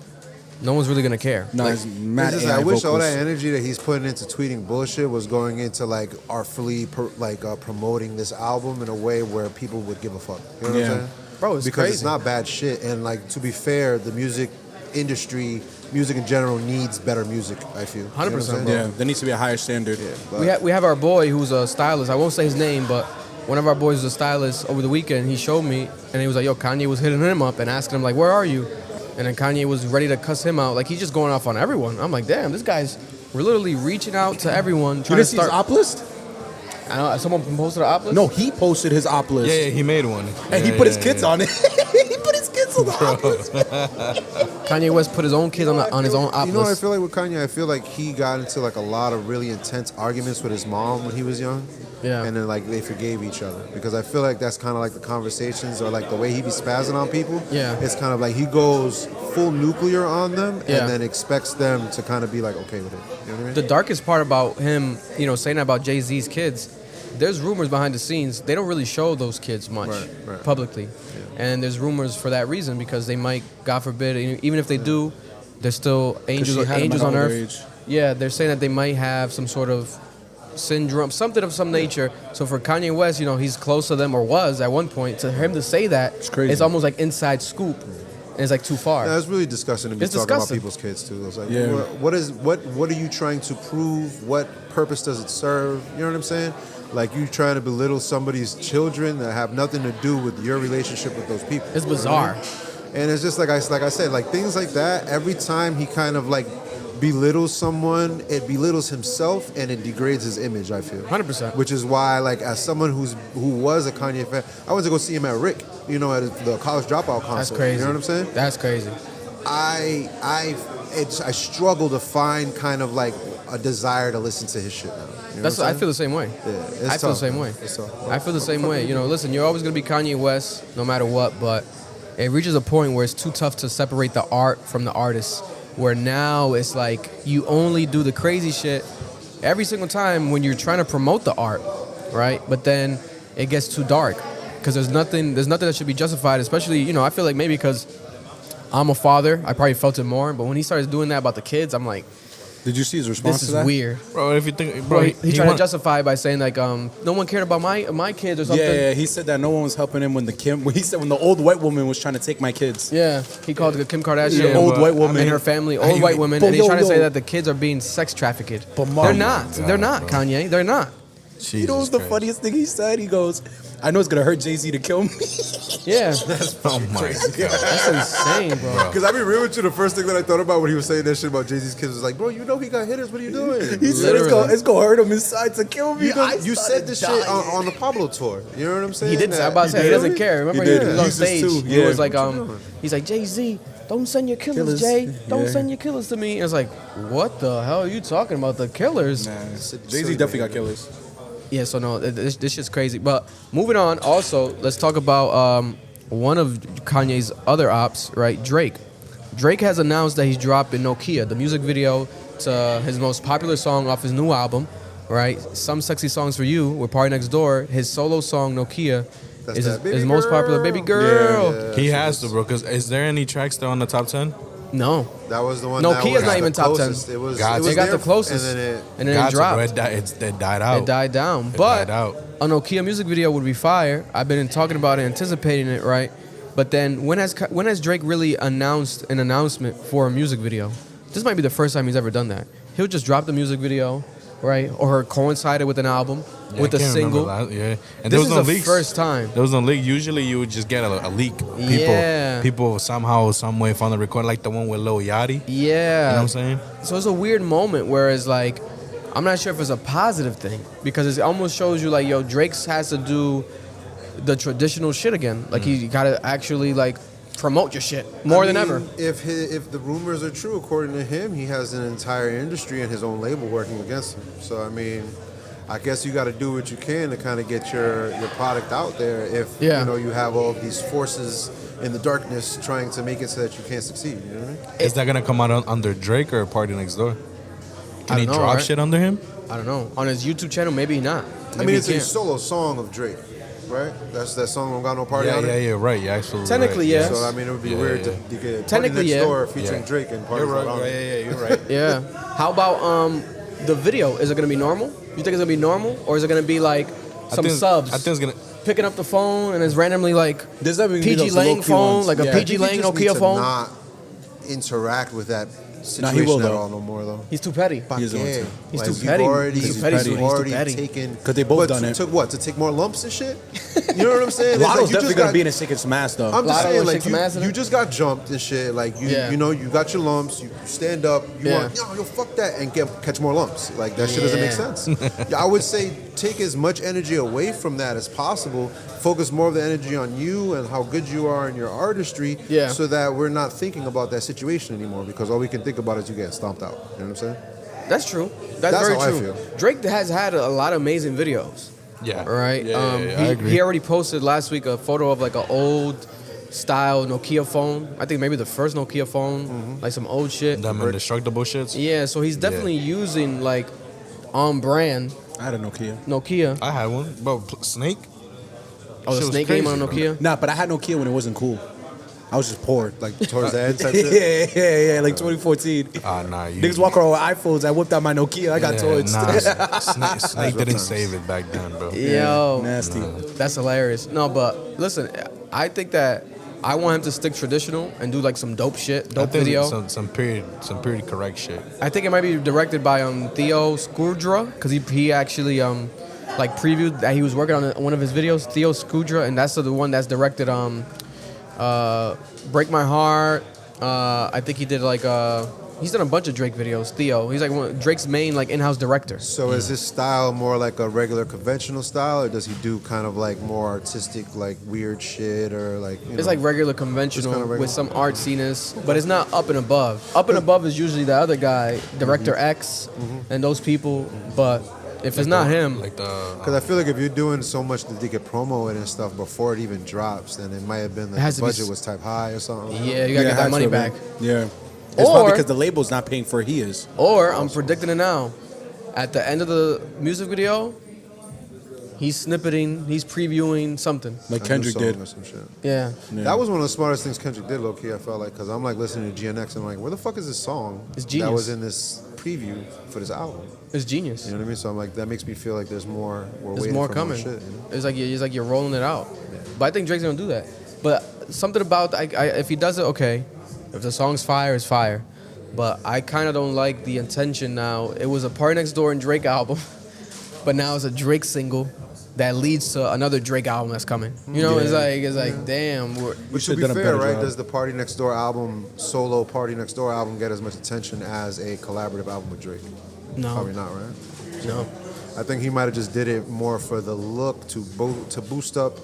no one's really going to care. No, Like, it's mad It's just, AI I wish all vocals. that energy that he's putting into tweeting bullshit was going into like artfully promoting this album in a way where people would give a fuck. You know what Yeah. I'm saying? Bro, it's because crazy. it's not bad shit. And like to be fair, the music industry, music in general needs better music. I feel 100%, You know what I'm saying? Yeah, there needs to be a higher standard. Yeah, but we have our boy who's a stylist. I won't say his name, but one of our boys was a stylist over the weekend. He showed me, and he was like, "Yo, Kanye was hitting him up and asking him like, where are you?" And then Kanye was ready to cuss him out. Like he's just going off on everyone. I'm like, damn, this guy's literally reaching out to everyone You trying to didn't see his start. op list? I don't know, someone posted an op list. No, he posted his op list. Yeah, he made one. And he put his kids on it. He put his kids on the op list. Kanye West put his own kids on his own op You know what I list. feel like with Kanye? I feel like he got into like a lot of really intense arguments with his mom when he was young. Yeah. And then like they forgave each other because I feel like that's kind of like the conversations or like the way he be spazzing on people. Yeah. It's kind of like he goes full nuclear on them Yeah. and then expects them to kind of be like okay with it. You know what I mean? The darkest part about him, saying that about Jay-Z's kids, there's rumors behind the scenes. They don't really show those kids much Right. publicly. And there's rumors for that reason because they might, God forbid, even if they do, they're still angels she had him angels at on an earth. older age. Yeah, they're saying that they might have some sort of syndrome, something of some nature. So for Kanye West, he's close to them or was at one point. To him to say that, It's crazy. it's almost like inside scoop. And it's like too far. Yeah, it's really disgusting to be It's talking disgusting. about people's kids too. It's like, Yeah. what are you trying to prove? What purpose does it serve? You know what I'm saying? Like you trying to belittle somebody's children that have nothing to do with your relationship with those people. It's bizarre. And it's just like I said, like things like that. Every time he kind of like belittles someone, it belittles himself and it degrades his image. I feel 100%. Which is why, like, as someone who was a Kanye fan, I went to go see him at Rick, at the college dropout concert. That's crazy. You know what I'm saying? That's crazy. I struggle to find kind of like a desire to listen to his shit now. You know That's what I'm I feel the same way. saying? Yeah, it's I feel the tough, same man. way. It's tough. I feel the same way. Listen, you're always gonna be Kanye West, no matter what. But it reaches a point where it's too tough to separate the art from the artist. Where now it's like you only do the crazy shit every single time when you're trying to promote the art, right? But then it gets too dark because there's nothing that should be justified. Especially, I feel like maybe because I'm a father, I probably felt it more. But when he started doing that about the kids, I'm like, Did you see his response this to is that? weird. Bro, if you think, Bro, he tried to want- justify it by saying like, no one cared about my kids or something. Yeah, he said that no one was helping him when the old white woman was trying to take my kids. Yeah, he called it Kim Kardashian, Yeah, old white woman. and her family, And old he- white women, but and he's trying to yo, say yo. that the kids are being sex trafficked. But They're Mom- not. They're not, bro. Kanye. They're not. You know what's the Christ. funniest thing he said? He goes, I know it's going to hurt Jay-Z to kill me. Yeah, Oh my god. that's insane, bro. Because I'll be real with you, the first thing that I thought about when he was saying that shit about Jay-Z's kids was like, bro, he got hitters, what are you doing? He said it's going to hurt him inside to kill me. You said this shit on the Pablo tour. You know what I'm saying? He did. That- I'm about to say he doesn't care. Remember, he, did. was on He's just stage. too- He yeah. was like, What you doing? he's like, Jay-Z, don't send your killers, Killers. Jay. Don't Yeah. send your killers to me. And it's like, what the hell are you talking about? The killers? Jay-Z definitely got killers. Yeah, so no, this shit's crazy. But moving on, also, let's talk about one of Kanye's other ops, right? Drake. Drake has announced that he's dropping Nokia, the music video to his most popular song off his new album, right? Some Sexy Songs for You with Party Next Door. His solo song, Nokia, That's is that his Baby most popular, Girl. Baby Girl. Yeah. He has to, bro. Because is there any tracks still on the top 10? No. That was the one. No, that Kia's was not the even top 10. closest. It was. Got It to. was They got there, the closest. and then And then Got it to, dropped. bro. It died out. It died down. It But died out. a Nokia music video would be fire. I've been talking about it, anticipating it, right? But then when has Drake really announced an announcement for a music video? This might be the first time he's ever done that. He'll just drop the music video, right? Or coincided with an album, Yeah, with I a can't single. remember yeah. And This there is was no the leaks. first time. There was no leak. Usually you would just get a leak. Yeah. People somehow, some way found the record, like the one with Lil Yachty. Yeah. You know what I'm saying? So it's a weird moment where it's like, I'm not sure if it's a positive thing because it almost shows you like, yo, Drake has to do the traditional shit again. Like he gotta actually like promote your shit more than ever. If the rumors are true, according to him, he has an entire industry and his own label working against him. So I mean, I guess you got to do what you can to kind of get your product out there. If Yeah. you have all of these forces in the darkness trying to make it so that you can't succeed. You know what I mean? Is that gonna come out under Drake or Party Next Door? Can I he don't know, drop right? shit under him? I don't know. On his YouTube channel, maybe not. I Maybe mean, he it's a can't. solo song of Drake, right? That's that song "Don't Got No Party" on it. Yeah, right. Yeah, absolutely. Technically, right. yes. So I mean, it would be Yeah, weird yeah. to get Technically, Party Next yeah. Door featuring Yeah. Drake and Party You're right. on it. Yeah, you're right. Yeah. How about the video? Is it gonna be normal? You think it's gonna be normal, or is it gonna be like some subs? I think it's gonna. Picking up the phone and it's randomly like There's definitely PG those Lang low-key phone, ones. like a Yeah. PG You Lang just need Nokia to phone. not interact with that situation will, at though. all no more though. He's too petty. Pa' He's the one qué? too. He's Like, too petty. You've already, He's too petty, you've Sweetie. He's too already petty. taken. 'Cause they both What, done it. Took what? To take more lumps and shit? You know what I'm saying? It's like, Lotto's you definitely just gonna got- be in a sick and smash though. I'm just Lotto saying, and like shake some ass in you it? just got jumped and shit. Like Yeah. you know, you got your lumps. You stand up. You Yeah. want, yo, fuck that, and catch more lumps. Like that shit doesn't make Yeah. sense. I would say take as much energy away from that as possible. Focus more of the energy on you and how good you are in your artistry. Yeah. So that we're not thinking about that situation anymore, because all we can think about is you getting stomped out. You know what I'm saying? That's true. That's That's very how I true. feel. Drake has had a lot of amazing videos. Yeah. Right. Yeah, I agree. He already posted last week a photo of like an old style Nokia phone. I think maybe the first Nokia phone, like some old shit. Them indestructible shits. Yeah, so he's definitely using like on brand I had a Nokia. Nokia. I had one. But Snake? Oh, the Shit was snake game crazy, on bro. Nokia. Nah, but I had Nokia when it wasn't cool. I was just poor. Like towards the end type shit. yeah, like 2014. Nah. You, Niggas walk around with iPhones. I whipped out my Nokia. I got toys. Nah, Snake didn't times. save it back then, bro. Yo, Nasty. that's hilarious. No, but listen, I think that I want him to stick traditional and do like some dope shit, I dope think video. some pretty correct shit. I think it might be directed by Theo Scudra because he actually like previewed that he was working on one of his videos, Theo Scudra, and that's the one that's directed Break My Heart. I think he did like he's done a bunch of Drake videos. Theo, he's like Drake's main like in-house director. So is his style more like a regular conventional style, or does he do kind of like more artistic, like weird shit, or like It's like regular conventional kinda regular. with some artsiness, but it's not up and above. Up and above is usually the other guy, Director X, and those people. But if it's not him, Like the Because I feel like if you're doing so much that they could promo it and stuff before it even drops, then it might have been It that has the to be budget was type high or something. yeah, you gotta get that money back. Yeah. It's Or- probably because the label's not paying for he is. Or I'm predicting it now. At the end of the music video, he's snippeting, he's previewing something. Like A new Kendrick song did. or some shit. Yeah. That was one of the smartest things Kendrick did, low key. I felt like, because I'm like listening to GNX and I'm like, where the fuck is this song It's genius. that was in this preview for this album? It's genius. You know what I mean? So I'm like, that makes me feel like there's more. We're There's waiting more for coming. More shit, you know? It's like you're rolling it out. But I think Drake's gonna do that. But something about if he does it, okay. If the song's fire, it's fire. But I kind of don't like the intention now. It was a Party Next Door and Drake album, but now it's a Drake single that leads to another Drake album that's coming. You know, it's like damn. But to should've be done a fair, better right? job. Does the Party Next Door album, solo Party Next Door album, get as much attention as a collaborative album with Drake? No, Probably not, right? no. I think he might have just did it more for the look to boost up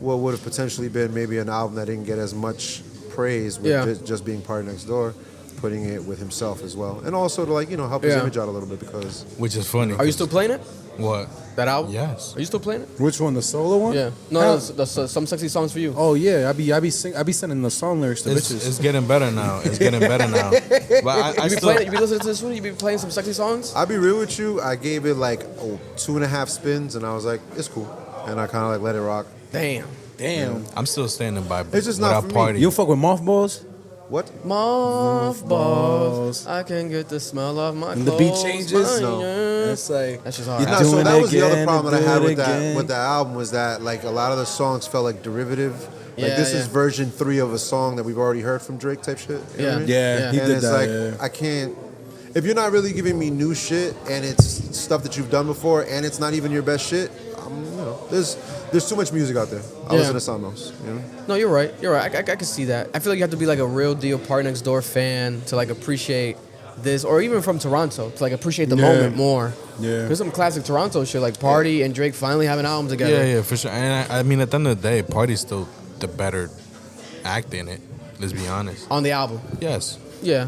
what would have potentially been maybe an album that didn't get as much praise with Yeah. just being Party Next Door, putting it with himself as well, and also to like help his Yeah. image out a little bit because which is funny. Are you still playing it? What? That album? Yes. Are you still playing it? Which one? The solo one? Yeah. No, some sexy songs for you. Oh yeah, I be sending the song lyrics to bitches. It's getting better now. It's getting better now. But I You be still. playing? You be listening to this one? You be playing some sexy songs? I'll be real with you. I gave it like 2.5 spins, and I was like, it's cool, and I kind of like let it rock. Damn. Damn. I'm still standing by. It's just not without for me. party. You don't fuck with mothballs? What? Mothballs. I can get the smell of my When the clothes. beat changes? No. It's like That's just hard. You're No, so doing that it was the other again problem that I and had do it with that again. with the album was that like a lot of the songs felt like derivative. Like Yeah, this is yeah. version 3 of a song that we've already heard from Drake type shit. You know what I Yeah. mean? Yeah, he And did it's that. like yeah. I can't. If you're not really giving me new shit and it's stuff that you've done before and it's not even your best shit, there's too much music out there. I Yeah. listen to something else. You know? No, you're right. You're right. I can see that. I feel like you have to be like a real deal Party Next Door fan to like appreciate this, or even from Toronto to like appreciate the Yeah. moment more. Yeah. There's some classic Toronto shit like Party and Drake finally having an album together. Yeah, for sure. And I mean, at the end of the day, Party's still the better act in it. Let's be honest. On the album. Yes. Yeah.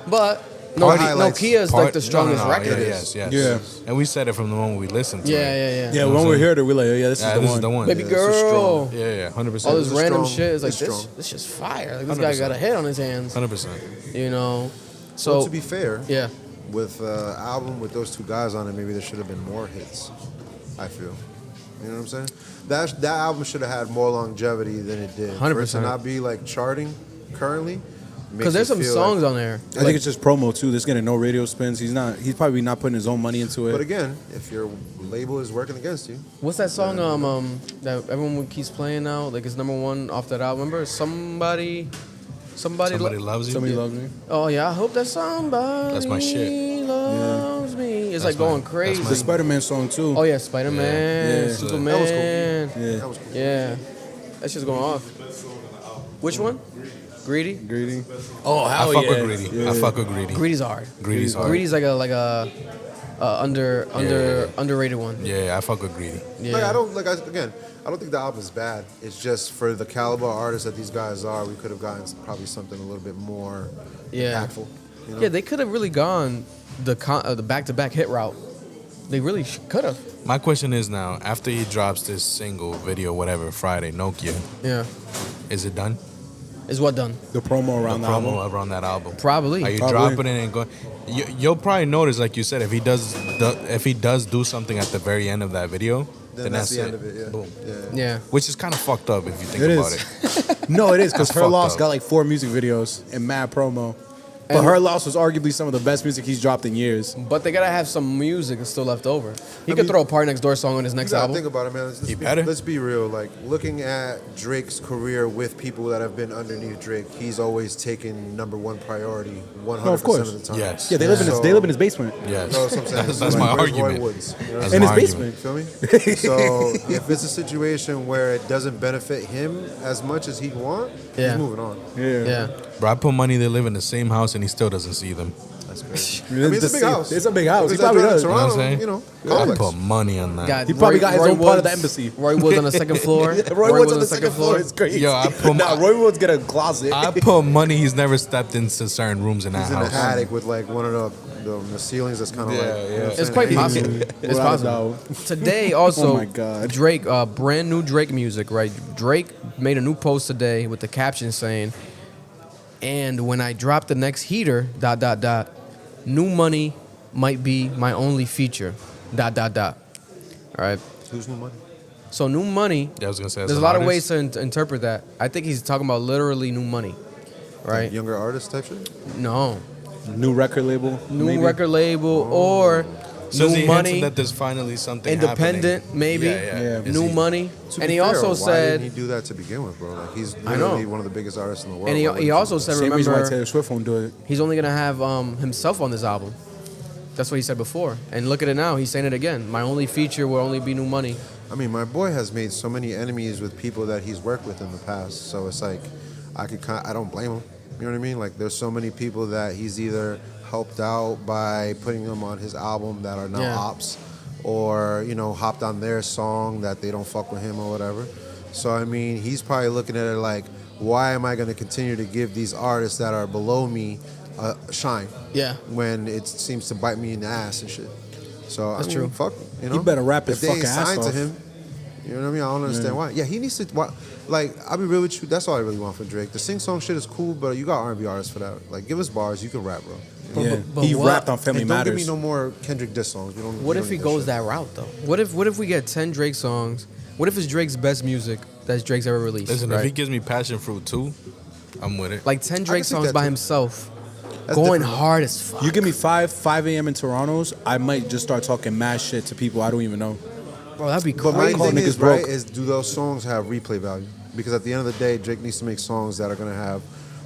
But Party highlights. Nokia's like the strongest No, record. Yeah, yes. Yeah. And we said it from the moment we listened to Yeah, it. yeah, yeah. Yeah, when we heard it, we're like, oh, yeah, this Yeah, is this the is the one. one. Baby Yeah, this is girl. strong. Yeah, 100%. All this This is random strong. shit is like It's this. strong. This just fire. Like this guy 100%. got a hit on his hands. 100%. You know. So So to be fair, yeah. with album with those two guys on it, maybe there should have been more hits. I feel. You know what I'm saying? That album should have had more longevity than it did. For it 100%. to not be like charting currently. Because there's some songs on there. I think it's just promo too. There's getting no radio spins. He's probably not putting his own money into it. But again, if your label is working against you, What's that song that everyone keeps playing now? Like it's number one off that album. Remember Somebody loves you. Somebody loves me. Oh yeah, I hope that somebody That's my shit. loves me. It's That's like going my- crazy. The Spider-Man song too. Oh yeah, Spider-Man, Yeah. Superman. That was cool. Yeah. That was cool. Yeah, that shit's going off. Which one? Greedy. Greedy. Oh, I hell fuck yeah. with Greedy. Yeah. I fuck with Greedy. Greedy's hard. Greedy's hard. Greedy's like a underrated one. Yeah, I fuck with Greedy. Yeah. Like, I don't think the album is bad. It's just for the caliber of artists that these guys are, we could have gotten probably something a little bit more impactful. You know? Yeah, they could have really gone the back-to-back hit route. They really could have. My question is now, after he drops this single, video, whatever, Friday, Nokia, Yeah. is it done? Is what done? The promo around the album. Promo around that album. Probably. Are you Probably. dropping it and going? You'll probably notice, like you said, if he does do something at the very end of that video, then that's that's the it. end of it. Yeah. Boom. Yeah. Yeah. Which is kind of fucked up if you think It about is. it. No, it is because That's Her fucked Loss up. got like 4 music videos and mad promo. But And- Her Loss was arguably some of the best music he's dropped in years. But they gotta have some music still left over. He could throw a Party Next Door song on his You next gotta album. think about it, man. He better. Let's be real. Like, looking at Drake's career with people that have been underneath Drake, he's always taken number one priority 100% No, of course. of the time. Yes. Yeah, they live in his basement. Yes. No, that's what I'm saying. That's my Where's Roy argument. Woods? You know what I'm That's In my his argument. basement. You feel me? So if it's a situation where it doesn't benefit him as much as he'd want, Yeah. he's moving on. Yeah. Bro, I put money they live in the same house and he still doesn't see them. That's crazy. I mean, it's a big house. It's a big house. He If it's probably that does. You know what I'm Toronto, saying? you know, I complex. put money on that. God, He probably got his own part of the Woods- embassy. Roy Woods on the second floor. Roy Woods on the second floor. It's crazy. Yo, I put nah, my- Roy Woods get a closet. I put money he's never stepped into certain rooms in that He's in house. the attic with like one of the ceilings that's kind of Yeah, like. You know yeah. what I'm It's saying? quite He's- possible. It's Without a possible. doubt. Today also, Oh my God. Drake, brand new Drake music, right? Drake made a new post today with the caption saying, "And when I drop the next heater, ... new money might be my only feature, ... All right. Who's new money? So new money. Yeah, I was gonna say. as There's a an lot of artist, ways to interpret that. I think he's talking about literally new money, right? Like younger artist type shit? No, New record label. new maybe? record label or So is he new hinting money, that there's finally something independent, happening? maybe. Yeah. Yeah. Is New he- money, To and be he fair, also why said, didn't he do that to begin with, bro? Like he's I know. literally one of the biggest artists in the world. and Why wouldn't he also said, Same reason why remember, Taylor Swift won't do it. he's only gonna have himself on this album. That's what he said before, and look at it now. He's saying it again. My only feature will only be new money. I mean, my boy has made so many enemies with people that he's worked with in the past. So it's like, I don't blame him. You know what I mean? Like, there's so many people that he's either helped out by putting them on his album that are now Yeah. ops, or hopped on their song that they don't fuck with him or whatever. So I mean, he's probably looking at it like, why am I going to continue to give these artists that are below me shine? Yeah. When it seems to bite me in the ass and shit. So That's I mean, true. fuck, He better rap his if they ain't fucking ass signed to off. him, you know what I mean? I don't understand why. Yeah, he needs to. Like, I'll be real with you. That's all I really want from Drake. The sing song shit is cool, but you got R&B artists for that. Like, give us bars, you can rap, bro. Yeah. but He what- rapped on Family And don't give Matters. me no more Kendrick diss songs. We don't. What we if don't he need goes shit. that route though? What if we get 10 Drake songs? What if it's Drake's best music that Drake's ever released? Listen, right? if he gives me Passion Fruit too, I'm with it. Like 10 Drake see songs that by too. himself, That's going different. hard as fuck. You give me 5 a.m. in Toronto's, I might just start talking mad shit to people I don't even know. Bro, that'd be But crazy. my call thing niggas is, right, broke. is do those songs have replay value? Because at the end of the day, Drake needs to make songs that are going to have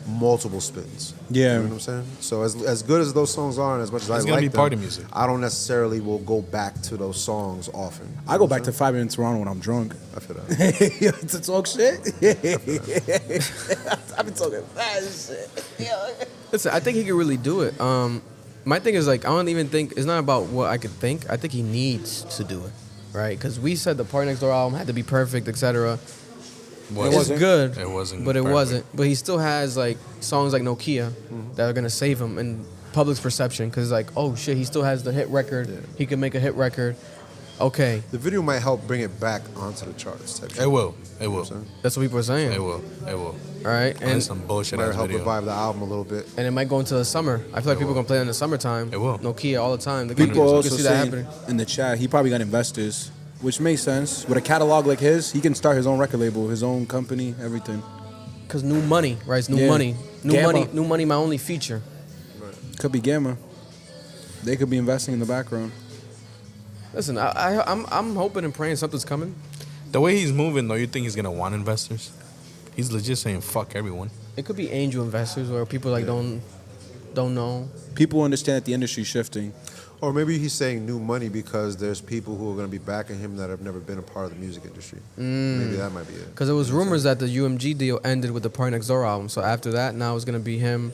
multiple spins. Yeah. You know what I'm saying? So as good as those songs are and as much as I It's like gonna be them, party music. I don't necessarily will go back to those songs often. I go back to 5 a.m. in Toronto when I'm drunk. I feel that. To talk shit? I've been talking mad shit. Listen, I think he could really do it. My thing is like I don't even think it's not about what I could think. I think he needs to do it, right? Because we said the Party Next Door album had to be perfect, etc. Was- It's good. It wasn't But it perfect. wasn't. But he still has like songs like Nokia Mm-hmm. that are gonna save him in public's perception. Because like, oh shit, he still has the hit record. He can make a hit record. Okay, The video might help bring it back onto the charts. Type shit. It will. It will. that's what people are saying. It will. It will. All right, And and some bullshit Might ass help video. revive the album a little bit. it might go into the summer. I feel like people will. gonna play it in the summertime. It will. Nokia all the time. They People you also can see that saying happening. in the chat, he probably got investors, which makes sense. With a catalog like his, he can start his own record label, his own company, everything. Cause new money, right? It's new Yeah. money. New Gamma. money. New money. My only feature. Could be Gamma. They could be investing in the background. Listen, I'm hoping and praying something's coming. The way he's moving, though, you think he's gonna want investors? He's legit saying fuck everyone. It could be angel investors or people like don't know. People understand that the industry's shifting. Or maybe he's saying new money because there's people who are going to be backing him that have never been a part of the music industry. Maybe that might be it. Because there was rumors that the UMG deal ended with the Party Next Door album. So after that, now it's going to be him,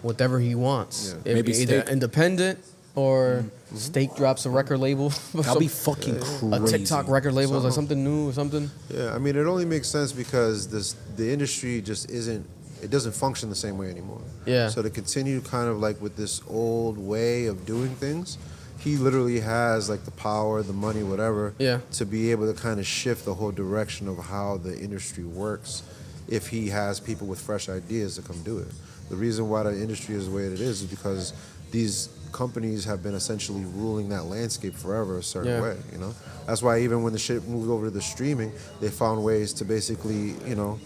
whatever he wants. Yeah. Maybe Either Steak. independent or Steak drops a record label. That'll be fucking crazy. a TikTok record label or something new or something. Yeah, I mean, it only makes sense because the industry just isn't, it doesn't function the same way anymore. Yeah. So to continue kind of like with this old way of doing things, he literally has like the power, the money, whatever, Yeah. to be able to kind of shift the whole direction of how the industry works if he has people with fresh ideas to come do it. The reason why the industry is the way it is because these companies have been essentially ruling that landscape forever a certain Yeah. way, you know? That's why even when the shit moved over to the streaming, they found ways to basically, you know,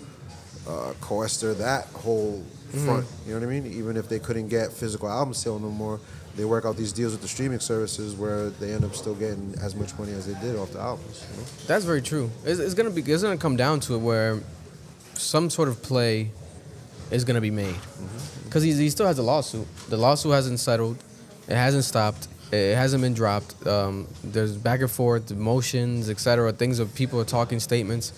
coester that whole front, you know what I mean? Even if they couldn't get physical album sale no more, they work out these deals with the streaming services where they end up still getting as much money as they did off the albums, you know? That's very true. It's gonna come down to it where some sort of play is gonna be made because he still has a lawsuit. The lawsuit hasn't settled. It hasn't stopped. It hasn't been dropped. There's back and forth, motions, etc. Things of people are talking statements,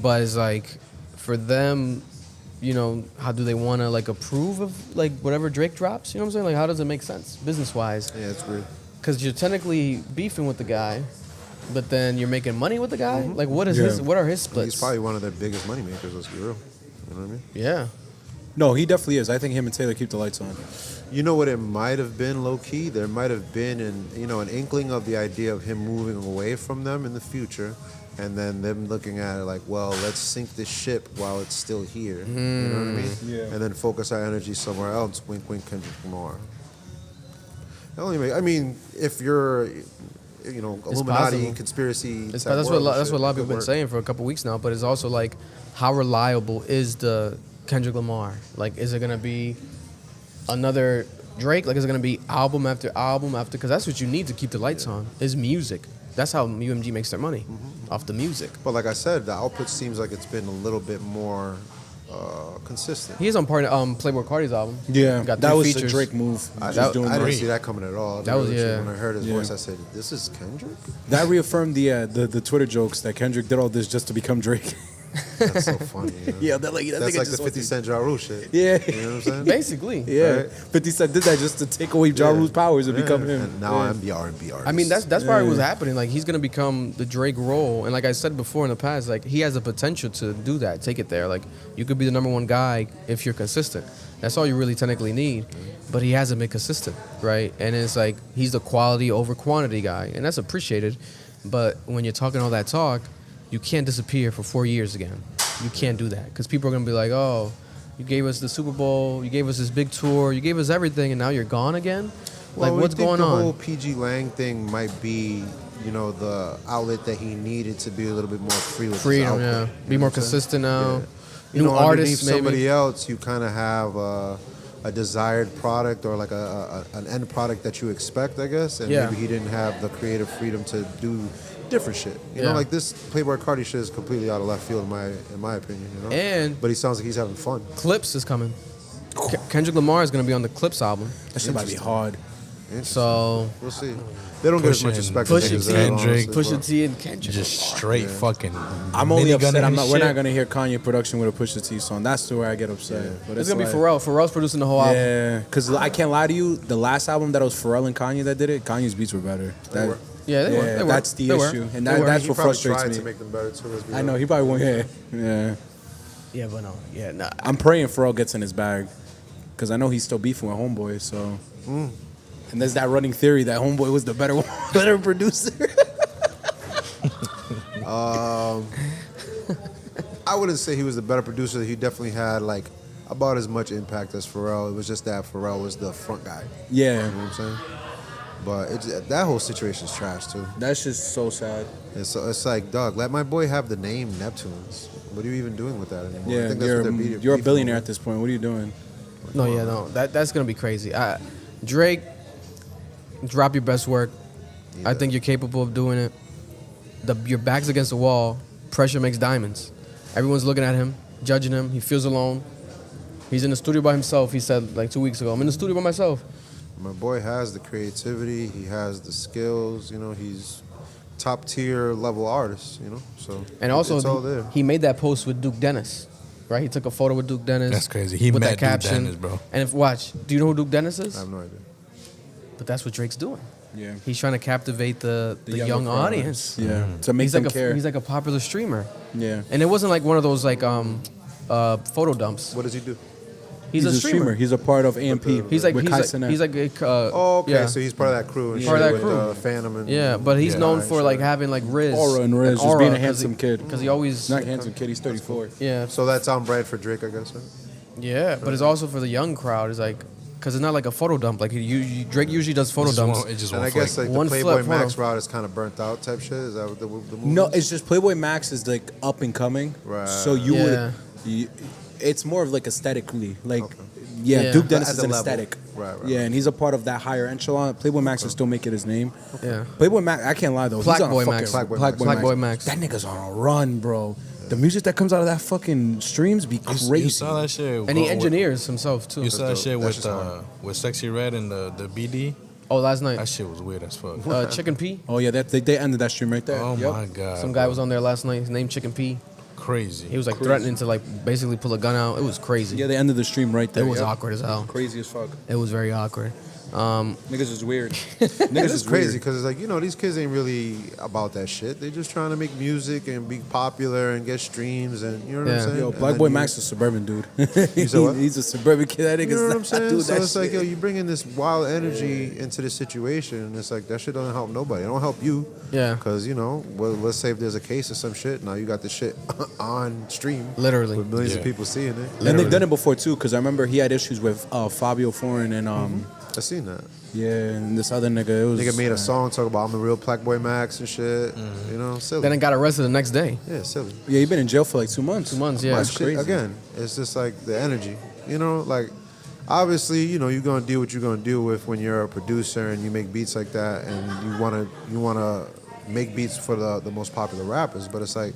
but it's like for them, you know, how do they want to like approve of like whatever Drake drops? You know what I'm saying? Like, how does it make sense business wise? Yeah, it's weird. Because you're technically beefing with the guy, but then you're making money with the guy. Like, what is his? What are his splits? He's probably one of their biggest money makers, let's be real. You know what I mean? Yeah. No, he definitely is. I think him and Taylor keep the lights on. You know what it might have been, low-key? There might have been an inkling of the idea of him moving away from them in the future, and then them looking at it like, well, let's sink this ship while it's still here. You know what I mean? Yeah. And then focus our energy somewhere else. Wink, wink, Kendrick Lamar. I mean, if you're, Illuminati, possible. conspiracy. That's type what world and that's shit, what a lot it of people could been work. saying for a couple weeks now. But it's also like, how reliable is the Kendrick Lamar? Like, is it gonna be another Drake? Like, is it gonna be album after album after? Because that's what you need to keep the lights on. Is music. That's how UMG makes their money, off the music. But like I said, the output seems like it's been a little bit more consistent. He is on Playboi Carti's album. Yeah, Got that 3 was features. a Drake move. I Just doing didn't Drake. see that coming at all. That was- yeah. When I heard his Yeah. voice, I said, "This is Kendrick." That reaffirmed the Twitter jokes that Kendrick did all this just to become Drake. That's so funny. You know? Yeah, they're like, That's like the 50 Cent Ja Rule shit. Yeah. You know what I'm saying? Basically. Yeah, Right. 50 Cent did that just to take away Ja Rule's powers and Yeah. become him. And now I'm the R&B artist. I mean, that's probably what's happening. Like, he's gonna become the Drake role, and like I said before in the past, like he has the potential to do that, take it there. Like, you could be the number one guy if you're consistent. That's all you really technically need. But he hasn't been consistent, right? And it's like he's the quality over quantity guy, and that's appreciated. But when you're talking all that talk, you can't disappear for 4 years again. You can't do that because people are gonna be like, "Oh, you gave us the Super Bowl, you gave us this big tour, you gave us everything, and now you're gone again." Like, Well, what's I think going the on? whole PG Lang thing might be, the outlet that he needed to be a little bit more free with his Freedom, output. yeah. You Be know more what I'm saying? consistent now. You New know, artists, underneath maybe. somebody else, you kind of have a desired product or like an end product that you expect, I guess. And Yeah. maybe he didn't have the creative freedom to do different shit. You Yeah. know, like this Playboi Carti shit is completely out of left field in my opinion. You know. And But he sounds like he's having fun. Clips is coming. Kendrick Lamar is gonna be on the Clips album. That shit might be hard. So We'll see. They don't get as much Pushing respect as Pusha niggas T, there, Kendrick, honestly, Pusha but- T and Kendrick. Just straight fucking. I'm only upset. minigunning We're shit. not gonna hear Kanye production with a Pusha T song. That's the way I get upset. But It's gonna be like, Pharrell. Pharrell's producing the whole album. Yeah, because I can't lie to you. The last album that was Pharrell and Kanye that did it, Kanye's beats were better. That, Yeah, they were. yeah, They were. that's the They were. issue, and They were. that's He what probably frustrates tried me. to make them better too. Let's be I know honest. he probably won't. Yeah. Yeah, but no. Yeah, nah. I'm praying Pharrell gets in his bag, because I know he's still beefing with Homeboy. So, and there's that running theory that Homeboy was the better one, better producer. I wouldn't say he was the better producer. He definitely had like about as much impact as Pharrell. It was just that Pharrell was the front guy. Yeah, You know what I'm saying? But that whole situation's trash too. that's just so sad. It's like, dog, let my boy have the name Neptunes. What are you even doing with that anymore? I Yeah, think that's what they're beating. you're a billionaire at this point. What are you doing? No, yeah, no. That's gonna be crazy. Drake, drop your best work. I think you're capable of doing it. Your back's against the wall. Pressure makes diamonds. Everyone's looking at him. judging him. He feels alone. He's in the studio by himself. He said like 2 weeks ago, I'm in the studio by myself. My boy has the creativity. He has the skills. You know, he's top tier level artist. You know, so And also, it's all there. he made that post with Duke Dennis, right? He took a photo with Duke Dennis. That's crazy. He with met that Duke caption. Dennis, bro. And if watch, do you know who Duke Dennis is? I have no idea. But that's what Drake's doing. Yeah. He's trying to captivate the younger young crowd. audience. Yeah. To make He's them like care. he's like a popular streamer. Yeah. And it wasn't like one of those like photo dumps. What does he do? He's a streamer. He's a part of AMP. He's like with he's Kai like, Cenat. he's like Oh, okay. yeah. So he's part of that crew and Part of shit that with crew. Phantom and Yeah, but he's known for like having like Riz. Aura and Riz, just being a handsome kid. Because he always Not handsome kid. He's 34. yeah. So that's on brand for Drake, I guess. Right? Yeah, but it's also for the young crowd. It's like because it's not like a photo dump. Like Drake usually does photo dumps. It just And I won't guess flake. like the One Playboy flip Max photo. route is kind of burnt out type shit. Is that what the move No, is? it's just Playboy Max is like up and coming. Right. So you Yeah. would. It's more of like aesthetically. Like, Okay. Yeah. Duke Dennis At is the an level. aesthetic. Right. Yeah, and he's a part of that higher echelon. Playboy Max will still make it his name. Yeah. Playboy Max, I can't lie though. Black he's on Boy a fucking Max. Black Boy Max. That nigga's on a run, bro. The music that comes out of that fucking streams be crazy. You saw that shit. And he with- engineers himself too. You saw that dope. shit That's with just hard. Sexy Red and the BD. Oh, last night, That shit was weird as fuck. Chicken P. Oh yeah, they ended that stream right there. Oh Yep. my god. Some guy was on there last night. His name Chicken P. Crazy. He was like threatening to like basically pull a gun out. It was crazy. Yeah, they ended the stream right there. It was yep. awkward as hell. Crazy as fuck. It was very awkward. Niggas is weird. It Niggas is is crazy weird. because it's like, you know, these kids ain't really about that shit. They're just trying to make music and be popular and get streams and you know what Yeah. I'm saying? Yo, And Black then Boy you- Max is a suburban dude. said what? He's a suburban kid. That nigga's You know what I'm not saying? doing So that it's like, shit. yo, you bring in this wild energy into the situation, and it's like that shit doesn't help nobody. It don't help you. Yeah. Because you know, well, let's say if there's a case or some shit, now you got the shit on stream, Literally. with millions of Yeah. people seeing it. And they've done it before too, because I remember he had issues with Fivio Foreign and I seen that. yeah, and this other nigga. It was Nigga made a song talk about I'm the real Black Boy Max and shit. You know, silly. Then I got arrested the next day. Yeah, silly. Yeah, he been in jail for like 2 months. 2 months. Yeah. But That's shit, crazy. again, it's just like the energy. You know, like obviously, you know, you're gonna deal what you're gonna deal with when you're a producer and you make beats like that, and you wanna make beats for the most popular rappers. But it's like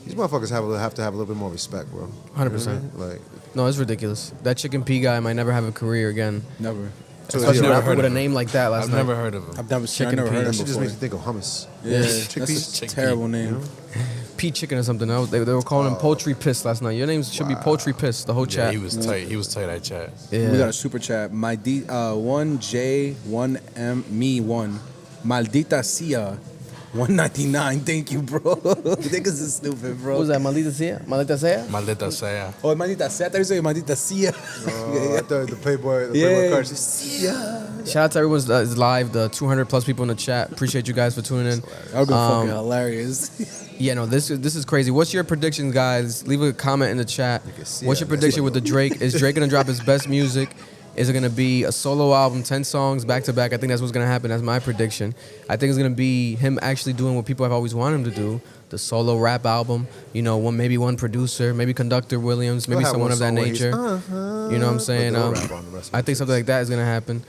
these motherfuckers have to have a little bit more respect, bro. 100%. Like, No, it's ridiculous. That Chicken P guy might never have a career again. Never. so Especially never a rapper heard with a of him. name like that last I've night. never heard of him. I've never Chicken heard P. him that shit just before. makes you think of hummus. Yeah, Chickpeas? that's a Chickpea. terrible name. P Chicken or something. They were calling him Poultry Piss last night. Your name should be Poultry Piss. The whole Yeah, chat. he was tight. He was tight at chat. Yeah. We got a super chat. My one J, one M, me one. Maldita Sia, 199. Thank you, bro. Niggas is stupid, bro. What was that? Maldita sea? Maldita sea? Maldita sea. Oh, Maldita Sia. I thought you said Maldita Sia. I thought the Playboy Yeah. Carti. Sia. Shout out to everyone that's live. The 200 plus people in the chat. Appreciate you guys for tuning in. That would be fucking hilarious. Yeah, no, this is crazy. What's your predictions, guys? Leave a comment in the chat. What's your prediction with the Drake? Is Drake gonna drop his best music? Is it gonna be a solo album, 10 songs back to back? I think that's what's gonna happen. That's my prediction. I think it's gonna be him actually doing what people have always wanted him to do. The solo rap album. You know, maybe one producer, maybe Conductor Williams, maybe He'll have someone one of that song where he's, nature. You know what I'm saying? they'll rap on the rest of I it. think something like that is gonna happen.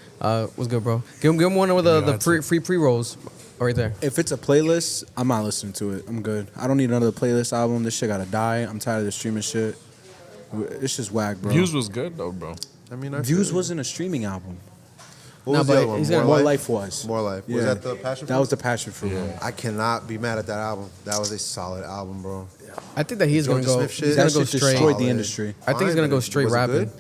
What's good, bro? Give him one with the free pre-rolls right there. If it's a playlist, I'm not listening to it. I'm good. I don't need another playlist album. This shit gotta die. I'm tired of the streaming shit. It's just whack, bro. Views was good though, bro. I mean, I Views feel- wasn't a streaming album. What No, was the but other one? he's More gonna- More Life? Life was. More Life. Was that the Passion That Fruit? was the Passion Fruit one. I cannot be mad at that album. That was a solid album, bro. I think that he's gonna Georgia go. Smith shit? He's gonna That go shit straight. destroyed the industry. I think he's gonna go straight Was it rapping. good?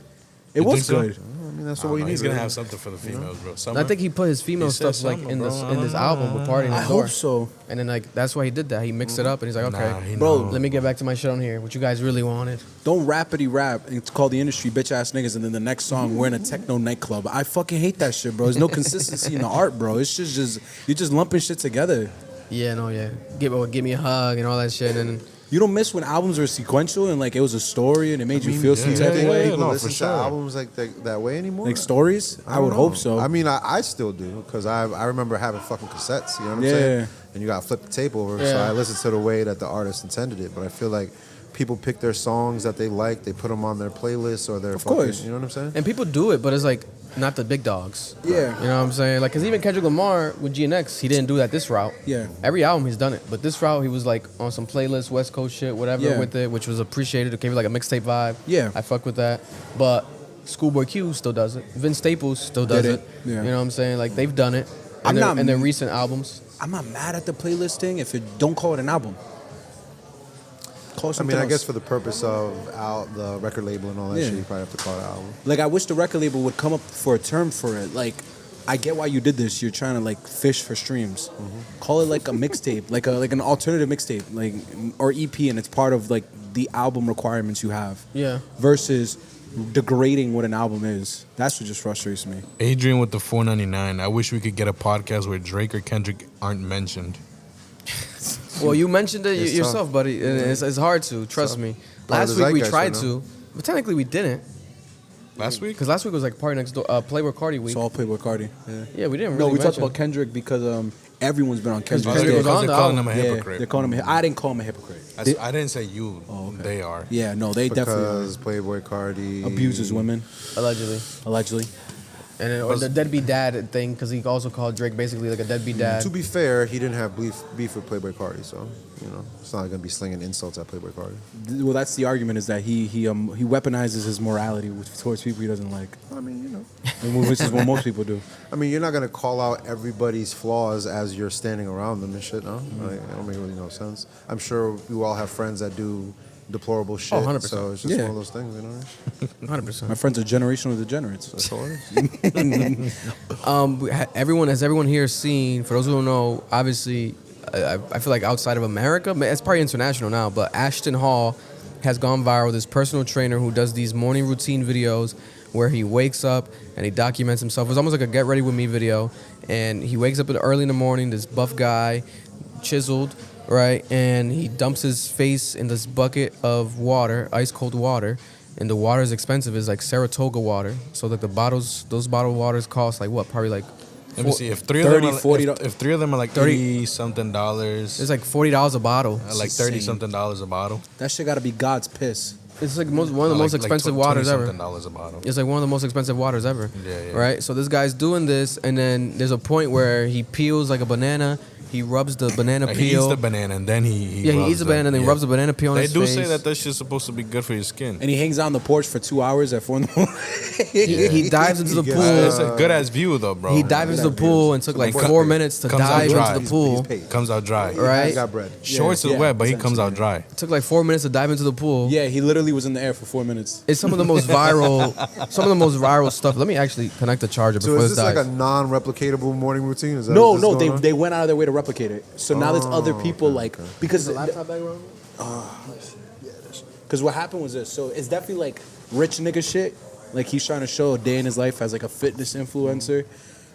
It was think so? good. I mean, that's what you need. He's gonna really. have something for the females, bro. I think he put his female He said stuff like something, in bro. this in this album with Party I Next Door. hope so. And then like that's why he did that. He mixed it up and he's like, okay, Nah, he Bro, know. let me get back to my shit on here. What you guys really wanted. Don't rappity rap. It's called the industry bitch ass niggas, and then the next song we're in a techno nightclub. I fucking hate that shit, bro. There's no consistency in the art, bro. It's just you're just lumping shit together. Yeah, no, yeah. Give me a hug and all that shit. And You don't miss when albums were sequential and like it was a story and it made you feel some Do type you of think way. people no, listen for to sure. albums like that way anymore? Like stories? I don't would know. hope so. I mean, I still do because I remember having fucking cassettes. You know what I'm Yeah. saying? And you got to flip the tape over. So Yeah. I listened to the way that the artist intended it. But I feel like people pick their songs that they like, they put them on their playlists or their. Of course. You know what I'm saying? And people do it, but it's like not the big dogs. Yeah. You know what I'm saying? Like, cause even Kendrick Lamar with GNX, he didn't do that this route. Yeah. Every album he's done it, but this route he was like on some playlist, West Coast shit, whatever Yeah. with it, which was appreciated. It gave it like a mixtape vibe. Yeah. I fuck with that. But Schoolboy Q still does it. Vince Staples still does Did it. it. Yeah. You know what I'm saying? Like they've done it. I'm not- in their recent albums. I'm not mad at the playlist thing if it don't call it an album. Call it I something mean, I else. guess for the purpose of out the record label and all that Yeah. shit, you probably have to call it an album. Like, I wish the record label would come up for a term for it. Like, I get why you did this. You're trying to like fish for streams. Call it like a mixtape, like an alternative mixtape, like or EP, and it's part of like the album requirements you have. Yeah. Versus degrading what an album is. That's what just frustrates me. Adrian with the $4.99. I wish we could get a podcast where Drake or Kendrick aren't mentioned. Well, you mentioned it It's yourself, tough. buddy. And it's hard to, trust me. Part of Last the week we zeitgeist tried right now. to, but technically we didn't. Last week? Because last week was like Party Next Door, Playboi Carti week. It's all Playboi Carti. Yeah. Yeah, we didn't No, really we talked mention- about Kendrick because everyone's been on Kendrick. Kendrick was on they're the calling album. him a Yeah, hypocrite. they're calling him. I didn't call him a hypocrite. I didn't say you. okay. They are. Yeah, no, they Because definitely Playboi Carti abuses women, Allegedly. allegedly. And then, or the deadbeat dad thing, because he also called Drake basically like a deadbeat dad. To be fair, he didn't have beef with Playboi Carti, so you know it's not like gonna be slinging insults at Playboi Carti. Well, that's the argument, is that he weaponizes his morality towards people he doesn't like, I mean, you know, which is what most people do. I mean, you're not gonna call out everybody's flaws as you're standing around them and shit, no? Mm-hmm. Like, it don't make really no sense. I'm sure we all have friends that do deplorable shit, 100%. so it's just Yeah. one of those things, you know. 100%. My friends are generational degenerates. That's all it is. Everyone here seen, for those who don't know, obviously, I feel like outside of America, it's probably international now, but Ashton Hall has gone viral. This personal trainer who does these morning routine videos where he wakes up and he documents himself. It's almost like a get ready with me video. And he wakes up early in the morning, this buff guy, chiseled, right? And he dumps his face in this bucket of water, ice cold water. And the water is expensive. It's like Saratoga water. So like those bottled waters cost like what? Probably like Let me see. If three 30, of them are, $40 if three of them are like 30 $30-something dollars, it's like $40 a bottle. like $30-something a bottle. That shit gotta be God's piss. It's like one of the most expensive like waters ever. $20-something a bottle. It's like one of the most expensive waters ever. Yeah. Right? So this guy's doing this, and then there's a point where he peels like a banana. He rubs the banana Like, peel. he eats the banana and then he yeah, he rubs eats the banana and then yeah. rubs the banana peel on They his do face. say that shit's supposed to be good for your skin. And he hangs out on the porch for 2 hours at 4 in the morning. He dives into the He pool. gets, It's a good ass view though, bro. He dived into the pool and took like Come- 4 minutes to comes out dive dry. into the pool. He's paid. Comes out dry. Right? He got bread. Shorts is Yeah, wet, but he comes out dry. It took like 4 minutes to dive into the pool. Yeah, he literally was in the air for 4 minutes. It's some of the most viral stuff. Let me actually connect the charger So before is this this like dies. a non-replicatable morning routine? Is that No, what's no, going on? they went out of their way to replicate it. So now there's other people because what happened was this. So it's definitely like rich nigga shit. Like he's trying to show a day in his life as like a fitness influencer.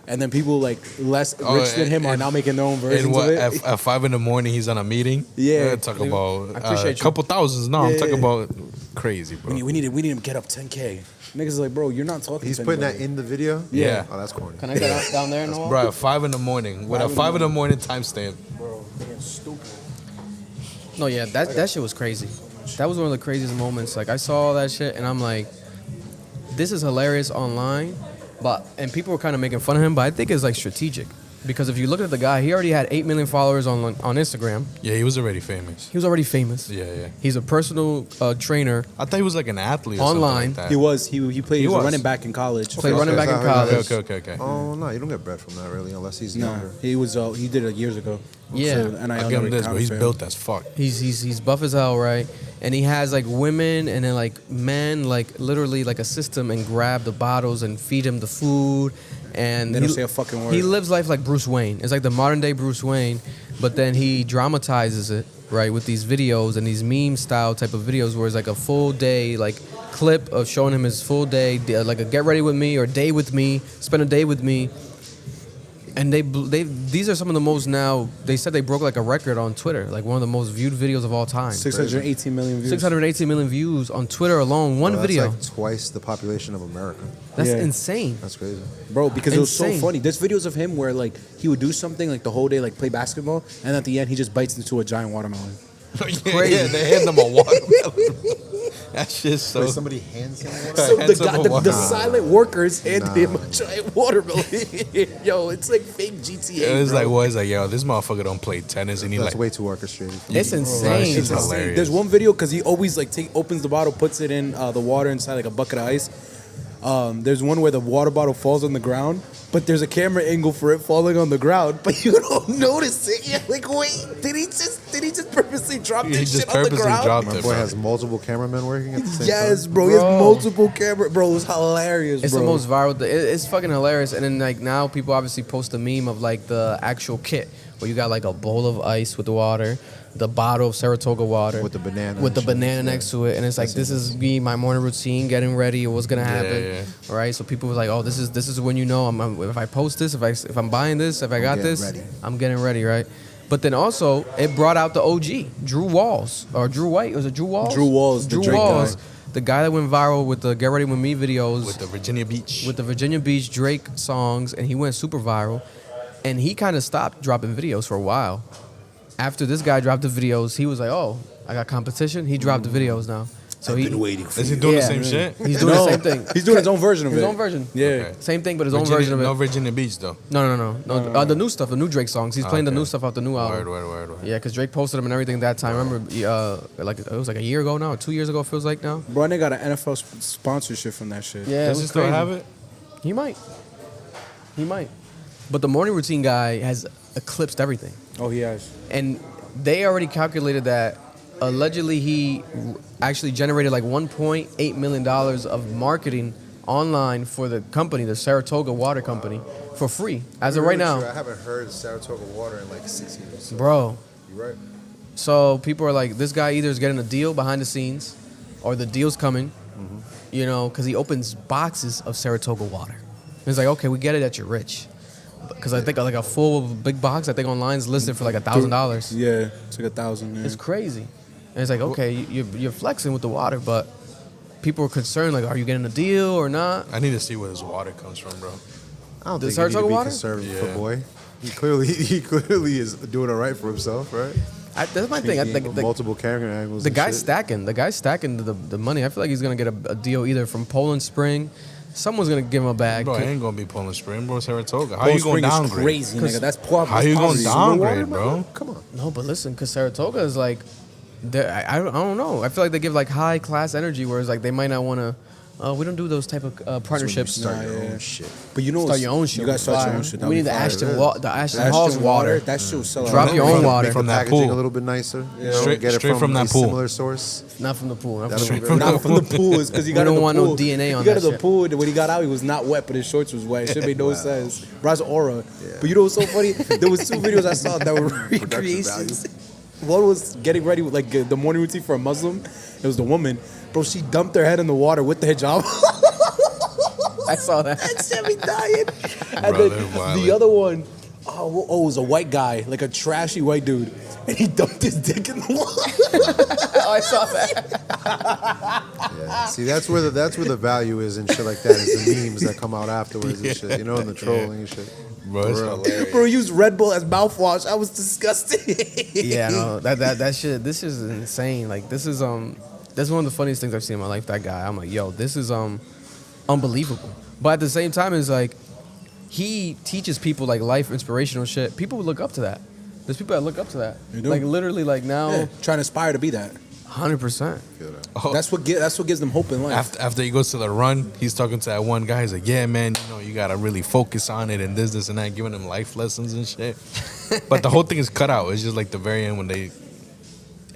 And then people like less rich than him are now making their own versions And what? of it. At 5 in the morning, he's on a meeting. Yeah. Talk about I appreciate a you. couple thousands. No, I'm Yeah, talking yeah. about crazy, bro. We need him to get up 10K. Niggas is like, bro, you're not talking He's to putting that anybody. in the video? Yeah. Oh, that's corny. Connect that down there, Noah? Bro, at 5 in the morning with a 5 in the morning timestamp. Bro, being stupid. No, yeah, that shit was crazy. That was one of the craziest moments. Like I saw all that shit and I'm like, this is hilarious online, and people were kind of making fun of him, but I think it's like strategic. Because if you look at the guy, he already had 8 million followers on Instagram. Yeah, he was already famous. He was already famous. Yeah. He's a personal trainer. I thought he was like an athlete or Online. something like that. He was. He played. He was a was. running back in college. Played running back in Okay. college. Okay. Oh, no, you don't get bread from that, really, unless he's No, younger. he was. He did it years ago. Yeah. So, and I'll give him this, but he's built as fuck. He's buff as hell, right? And he has like women and then like men, like literally like assist him and grab the bottles and feed him the food. And They don't say a fucking word. He lives life like Bruce Wayne. It's like the modern day Bruce Wayne, but then he dramatizes it, right, with these videos and these meme style type of videos where it's like a full day like clip of showing him his full day, like a get ready with me or day with me, spend a day with me. And these are some of the most now. They said they broke like a record on Twitter, like one of the most viewed videos of all time. 618 million views. 618 million views on Twitter alone. One Oh, that's video. like twice the population of America. That's Yeah. insane. That's crazy. Bro, because it was so Insane. funny. There's videos of him where like he would do something like the whole day, like play basketball, and at the end he just bites into a giant watermelon. Yeah, they hand them a watermelon. That shit's so. Wait, somebody hands him one? So Hands him a the watermelon. silent workers handed him a giant watermelon. Yo, it's like fake GTA. It was bro. like, what? It's like, yo, this motherfucker don't play tennis, and he That's like, way too orchestrated. It's insane. It's Insane. hilarious. There's one video because he always like opens the bottle, puts it in the water inside like a bucket of ice. There's one where the water bottle falls on the ground, but there's a camera angle for it falling on the ground, but you don't notice it. You're like, wait, did he just purposely drop He this just shit on the purposely ground? dropped My it, boy bro. has multiple cameramen working at the same Yes, time. bro. He has Bro. multiple camera. Bro, it was hilarious, It's bro. the most viral. It's fucking hilarious. And then like now people obviously post a meme of like the actual kit where you got like a bowl of ice with the water, the bottle of Saratoga water With the banana with the and shit. banana Yeah. next to it, and it's like this is me, my morning routine, getting ready, what's gonna happen, yeah. all right? So people were like, oh, this is when you know if I post this, if I'm buying this, if I got getting this, ready. I'm getting ready, right? But then also it brought out the OG, Drew Walls or Drew White. Was it Drew Walls? Drew Walls, the Drew Drake Walls, guy. the guy that went viral with the Get Ready With Me videos with the Virginia Beach. with the Virginia Beach Drake songs, and he went super viral. And he kind of stopped dropping videos for a while. After this guy dropped the videos, he was like, "Oh, I got competition." He dropped the videos now. So he waiting for Is he doing Yeah. the same shit? he's doing the same thing. He's doing his own version of His it. own version. Yeah. Okay. Same thing, but his own Virginia, version of it. no Virginia Beach though. No. The new stuff, the new Drake songs. He's playing the Okay. new stuff off the new album. Word. Yeah, because Drake posted them and everything that time. I remember, like it was like a year ago now, or 2 years ago. It feels like now. Bro, they got an NFL sponsorship from that shit. Yeah, Does it he was still crazy. have it? He might. But the morning routine guy has eclipsed everything. Oh, he has. And they already calculated that allegedly he actually generated like $1.8 million of marketing online for the company, the Saratoga Water Company, for free as of right True, I now. haven't heard Saratoga water in like 6 years. So Bro, you're right. so people are like, this guy either is getting a deal behind the scenes or the deal's coming, you know, because he opens boxes of Saratoga water. It's like, okay, we get it that you're rich. Because I think like a full big box, I think online is listed for like $1,000. Yeah, it's like 1,000. Yeah. It's crazy. And it's like, okay, you're flexing with the water, but people are concerned, like, are you getting a deal or not? I need to see where this water comes from, bro. I don't The think you need to Saratoga be water? conservative for Yeah. boy. He clearly is doing all right for himself, right? That's my thing. I think multiple camera angles. the and guy's shit. stacking. The guy's stacking the money. I feel like he's gonna get a deal either from Poland Spring. Someone's gonna give him a bag. Bro, I ain't gonna be pulling Spring, bro. Saratoga. How Cold you gonna Spring is downgrade? crazy, nigga. That's poor. How you gonna poverty. downgrade, bro? Come on. No, but listen, because Saratoga is like, I don't know. I feel like they give like high class energy, whereas like they might not want to. We don't do those type of partnerships. Start your yeah. own shit. But you know, Start your own shit. You guys start your Fire. own shit. We need the Ashton Hall's water. That shit will sell out. Drop your own water. From that Packaging pool. a little bit nicer. You know, Straight- get it straight from that a pool. similar source. Not from the pool. Not That'll from be the very Not from the pool, is because he We got don't in the want pool. no DNA on He got that in the shit. pool. When he got out, he was not wet, but his shorts was wet. It should make no sense. Bro, that's aura. But you know what's so funny? There was 2 videos I saw that were recreations. One was getting ready with like the morning routine for a Muslim. It was the woman, bro. She dumped her head in the water with the hijab. I saw that. That shit be dying. And Brother, then wildin'. the other one, it was a white guy, like a trashy white dude, and he dumped his dick in the water. Oh, I saw that. Yeah. See, that's where the value is and shit like that. Is the memes that come out afterwards and shit. You know, and the trolling and shit. Bro, it's hilarious. Bro, used Red Bull as mouthwash. I was disgusted. Yeah, no, that shit. This is insane. Like this is that's one of the funniest things I've seen in my life. That guy, I'm like, yo, this is unbelievable. But at the same time, it's like he teaches people like life inspirational shit. People would look up to that. There's people that look up to that. They do. Like literally, like now, Yeah, trying to aspire to be that. 100%. That's what gives them hope in life. After he goes to the run, he's talking to that one guy. He's like, "Yeah, man, you know, you gotta really focus on it and this, and that," giving him life lessons and shit. But the whole thing is cut out. It's just like the very end when they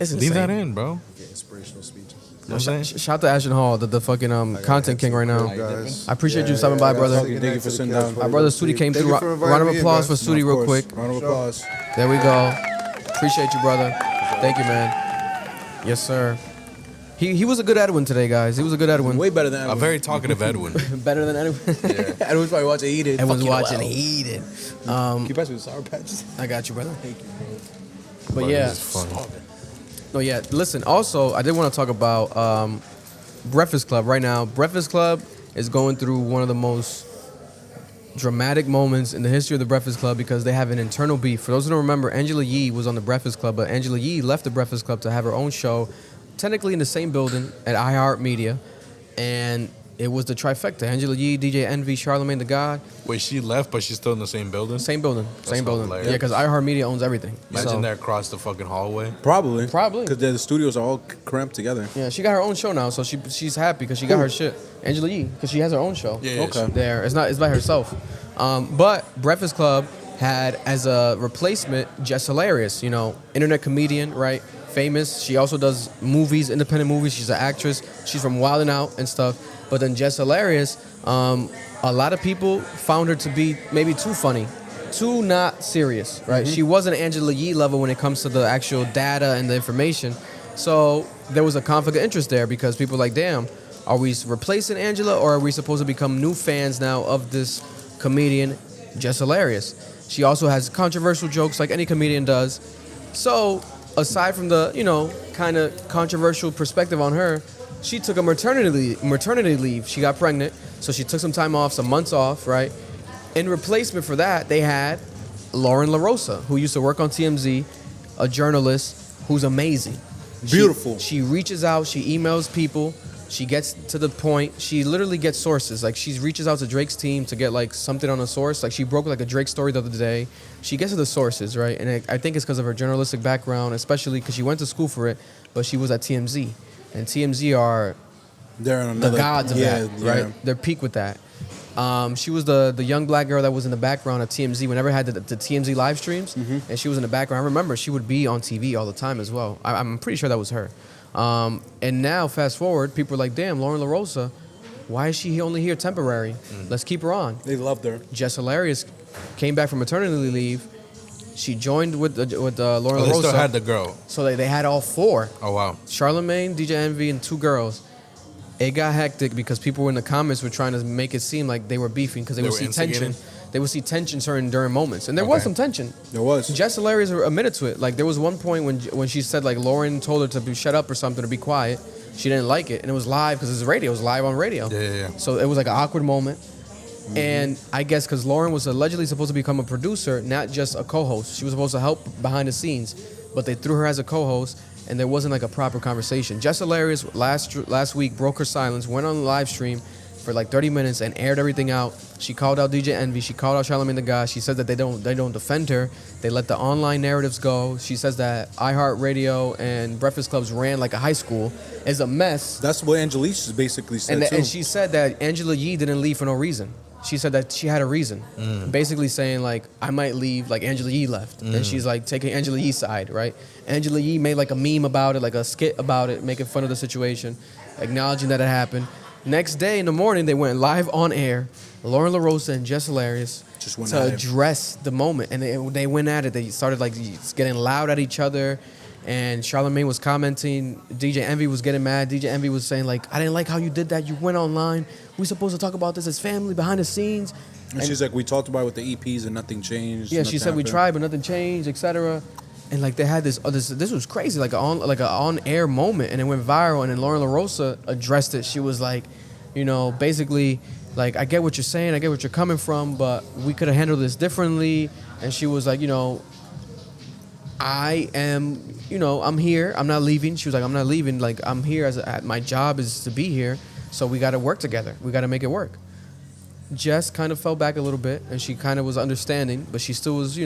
It's leave that insane. in, bro. Yeah, inspirational speeches. You know what I'm saying? Shout out to Ashton Hall, the fucking content king right now. Guys. I appreciate you stopping by, brother. Thank you for sitting down. Our brother Sudi came Thank through. you for Round of inviting me in, applause for guys. Sudi Of real course. quick. Round of applause. There we go. Appreciate you, brother. Thank you, man. Yes, sir. He was a good Edwin today, guys. He was a good Edwin. Way better than A very talkative Edwin. Better than Edwin. Everyone's probably watching Eat It. Everyone's Fucking watching well. Heated. Can you pass me the Sour Patches? I got you, brother. Thank you, bro. But yeah. It's funny. No, yeah. Listen, also, I did want to talk about Breakfast Club right now. Breakfast Club is going through one of the most dramatic moments in the history of the Breakfast Club because they have an internal beef. For those who don't remember, Angela Yee was on the Breakfast Club, but Angela Yee left the Breakfast Club to have her own show, technically in the same building at iHeartMedia, and it was the trifecta: Angela Yee, DJ Envy, Charlamagne the God. Wait, she left, but she's still in the same building? Same building. That's Same building. hilarious. Yeah, because iHeartMedia owns everything. Imagine So, they're across the fucking hallway. Probably. Probably. Because the studios are all cramped together. Yeah, she got her own show now, so she's happy because she got her shit. Angela Yee, because she has her own show. Yeah, Okay. There, it's by herself. But Breakfast Club had as a replacement Jess Hilarious, internet comedian, right? Famous. She also does movies, independent movies. She's an actress. She's from Wild 'N Out and stuff. But then Jess Hilarious, a lot of people found her to be maybe too funny, too not serious, right? She wasn't Angela Yee level when it comes to the actual data and the information. So there was a conflict of interest there because people were like, damn, are we replacing Angela or are we supposed to become new fans now of this comedian, Jess Hilarious? She also has controversial jokes like any comedian does. So aside from the, kind of controversial perspective on her, she took a maternity leave. She got pregnant, so she took some time off, some months off, right? In replacement for that, they had Lauren LaRosa, who used to work on TMZ, a journalist who's amazing. Beautiful. She reaches out, she emails people, she gets to the point. She literally gets sources. Like, she reaches out to Drake's team to get, like, something on a source. Like, she broke, like, a Drake story the other day. She gets to the sources, right? And I think it's because of her journalistic background, especially because she went to school for it, but she was at TMZ. And TMZ are They're on the another, gods of that, right? Yeah. They're peak with that. She was the young black girl that was in the background of TMZ whenever I had the TMZ live streams, and she was in the background. I remember she would be on TV all the time as well. I'm pretty sure that was her. And now, fast forward, people are like, damn, Lauren LaRosa, why is she only here temporary? Let's keep her on. They loved her. Jess Hilarious came back from maternity leave. She joined with Lauren They LaRosa. still had the girl. So they had all four. Oh, wow. Charlamagne, DJ Envy, and two girls. It got hectic because people in the comments were trying to make it seem like they were beefing because they would were see instigating? tension. They would see tension during moments, and there was Okay. some tension. There was. Jess Hilarious admitted to it. Like, there was one point when she said, like, Lauren told her to shut up or something or be quiet. She didn't like it, and it was live because it's radio. It was live on radio. Yeah. So it was like an awkward moment. And I guess because Lauren was allegedly supposed to become a producer, not just a co-host. She was supposed to help behind the scenes, but they threw her as a co-host, and there wasn't like a proper conversation. Jess Hilarious last week broke her silence, went on the live stream for like 30 minutes and aired everything out. She called out DJ Envy. She called out Charlamagne the God. She said that they don't defend her. They let the online narratives go. She says that iHeartRadio and Breakfast Clubs ran like a high school. It's a mess. That's what Angelique basically said, too. And she said that Angela Yee didn't leave for no reason. She said that she had a reason. Basically saying, like, I might leave, like Angela Yee left. And she's, like, taking Angela Yee's side, right? Angela Yee made, like, a meme about it, like a skit about it, making fun of the situation, acknowledging that it happened. Next day in the morning, they went live on air, Lauren LaRosa and Jess Hilarious, Just went to at it. address the moment. And they went at it. They started, like, getting loud at each other. And Charlamagne was commenting. DJ Envy was getting mad. DJ Envy was saying, like, I didn't like how you did that. You went online. We supposed to talk about this as family behind the scenes. And she's like, we talked about it with the EPs and nothing changed. Yeah, she nothing said we happened. tried, but nothing changed, etc. And like they had this was crazy, like an on-air moment, and it went viral. And then Lauren LaRosa addressed it. She was like, basically, like, I get what you're saying, I get what you're coming from, but we could have handled this differently. And she was like, I am, I'm here. I'm not leaving. She was like, I'm not leaving. Like, I'm here my job is to be here. So we got to work together. We got to make it work. Jess kind of fell back a little bit, and she kind of was understanding, but she still was,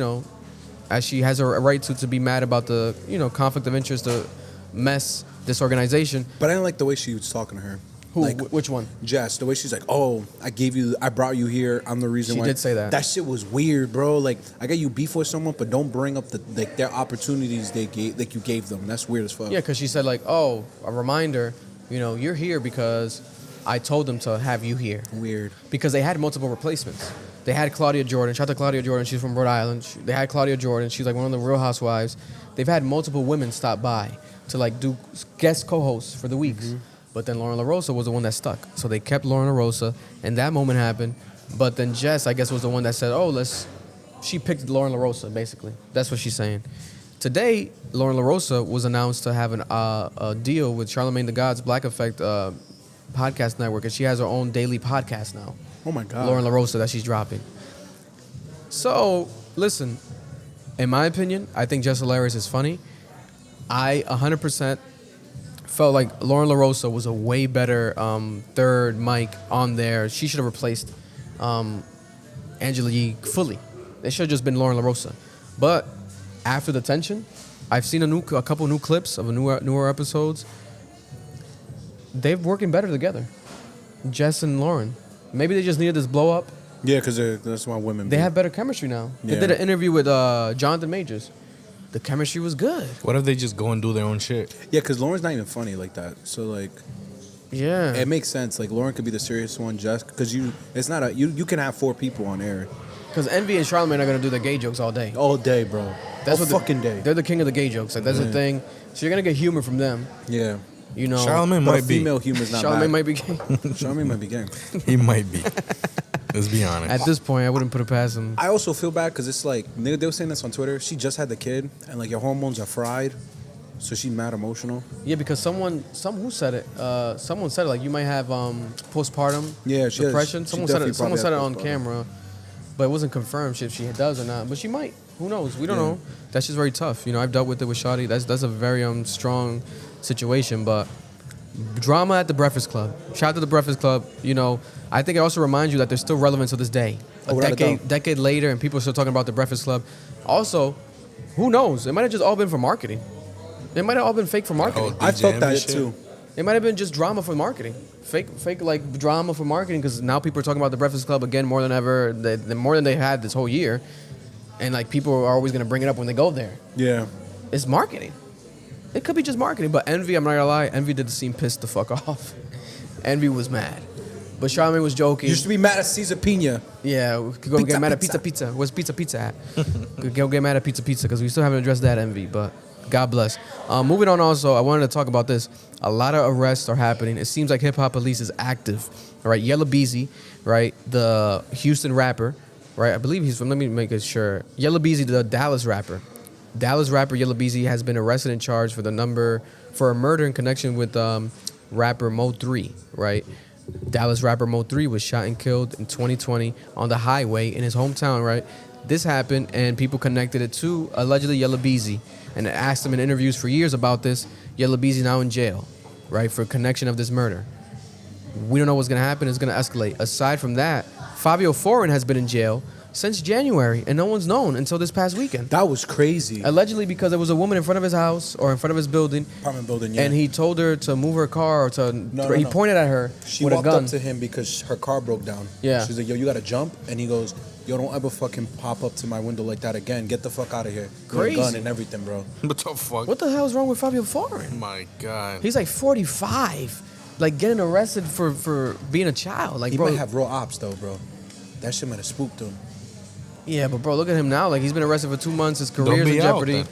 as she has a right to be mad about the, conflict of interest, the mess, this organization. But I didn't like the way she was talking to her. Who? Like, Which one? Jess, the way she's like, oh, I brought you here. I'm the reason She why. did say that. That shit was weird, bro. Like, I got you beef with someone, but don't bring up their opportunities you gave them. That's weird as fuck. Yeah, because she said, like, oh, a reminder, you're here because I told them to have you here. Weird. Because they had multiple replacements. They had Claudia Jordan. Shout out to Claudia Jordan. She's from Rhode Island. They had Claudia Jordan. She's like one of the Real Housewives. They've had multiple women stop by to like do guest co-hosts for the weeks. But then Lauren LaRosa was the one that stuck. So they kept Lauren LaRosa, and that moment happened. But then Jess, I guess, was the one that said, she picked Lauren LaRosa, basically. That's what she's saying. Today, Lauren LaRosa was announced to have a deal with Charlamagne the God's Black Effect podcast network, and she has her own daily podcast now. Oh my God. Lauren LaRosa that she's dropping. So, listen, in my opinion, I think Just Hilarious is funny. I 100% felt like Lauren LaRosa was a way better third mic on there. She should have replaced Angela Yee fully. It should have just been Lauren LaRosa. But after the tension, I've seen a couple new clips of newer episodes. They're working better together, Jess and Lauren. Maybe they just needed this blow up. Yeah, because that's why women. They have better chemistry now. They Yeah. did an interview with Jonathan Majors. The chemistry was good. What if they just go and do their own shit? Yeah, because Lauren's not even funny like that. So like, Yeah. it makes sense. Like Lauren could be the serious one, just because it's not a you can have 4 people on air Because Envy and Charlamagne are gonna do their gay jokes all day. all day, bro. That's all what fucking day. They're the king of the gay jokes. Like that's the thing. So you're gonna get humor from them. Yeah, You know. Charlamagne but might be. female humor's not Charlamagne bad. might be gay. Charlamagne might be gay. He might be. Let's be honest. At this point, I wouldn't put it past him. I also feel bad because it's like they were saying this on Twitter. She just had the kid, and like your hormones are fried, so she's mad emotional. Yeah, because who said it? Someone said it. Like you might have postpartum Yeah, she has- depression. she Someone said it. definitely Someone probably said it has on postpartum. camera, but it wasn't confirmed if she does or not. But she might. Who knows? We don't know. That's just very tough. You know, I've dealt with it with Shawty. That's a very strong situation. But drama at the Breakfast Club. Shout out to the Breakfast Club. You know, I think it also reminds you that they're still relevant to this day. Oh, without a doubt. Decade later, and people are still talking about the Breakfast Club. Also, who knows? It might have just all been for marketing. It might have all been fake for marketing. Oh, I felt DJing that and shit? too. It might have been just drama for marketing. Fake like drama for marketing because now people are talking about the Breakfast Club again more than ever, more than they had this whole year. And like people are always going to bring it up when they go there. Yeah. It's marketing. It could be just marketing. But Envy, I'm not going to lie, Envy did seem pissed the fuck off. Envy was mad. But Charlamagne was joking. You used to be mad at Cesar Pina. Yeah, we could go Pizza, get mad at pizza. Pizza. Where's Pizza at? Could go get mad at Pizza because we still haven't addressed that Envy, but God bless. Moving on also, I wanted to talk about this. A lot of arrests are happening. It seems like hip hop police is active. All right, Yella Beezy, right, the Houston rapper, right, I believe he's from, let me make it sure. Yella Beezy, the Dallas rapper. Dallas rapper Yella Beezy has been arrested and charged for a murder in connection with rapper Mo 3, right? Dallas rapper Mo 3 was shot and killed in 2020 on the highway in his hometown, right? This happened, and people connected it to allegedly Yella Beezy, and asked him in interviews for years about this. Yella Beezy now in jail, right, for connection of this murder. We don't know what's going to happen. It's going to escalate. Aside from that, Fivio Foreign has been in jail since January, and no one's known until this past weekend. That was crazy. Allegedly because there was a woman in front of his house or in front of his building, Apartment building, yeah. and he told her to move her car or to. No, he no. pointed at her She with a walked gun. up to him because her car broke down. Yeah. She's like, yo, you gotta jump. And he goes, yo, don't ever fucking pop up to my window like that again. Get the fuck out of here. With a Crazy. gun and everything, bro. What the fuck? What the hell is wrong with Fivio Foreign? My God. He's like 45, like getting arrested for being a child. Like, He bro, might have raw ops, though, bro. That shit might have spooked him. yeah, but bro, look at him now. Like he's been arrested for 2 months. His Don't career's be in out, jeopardy. then.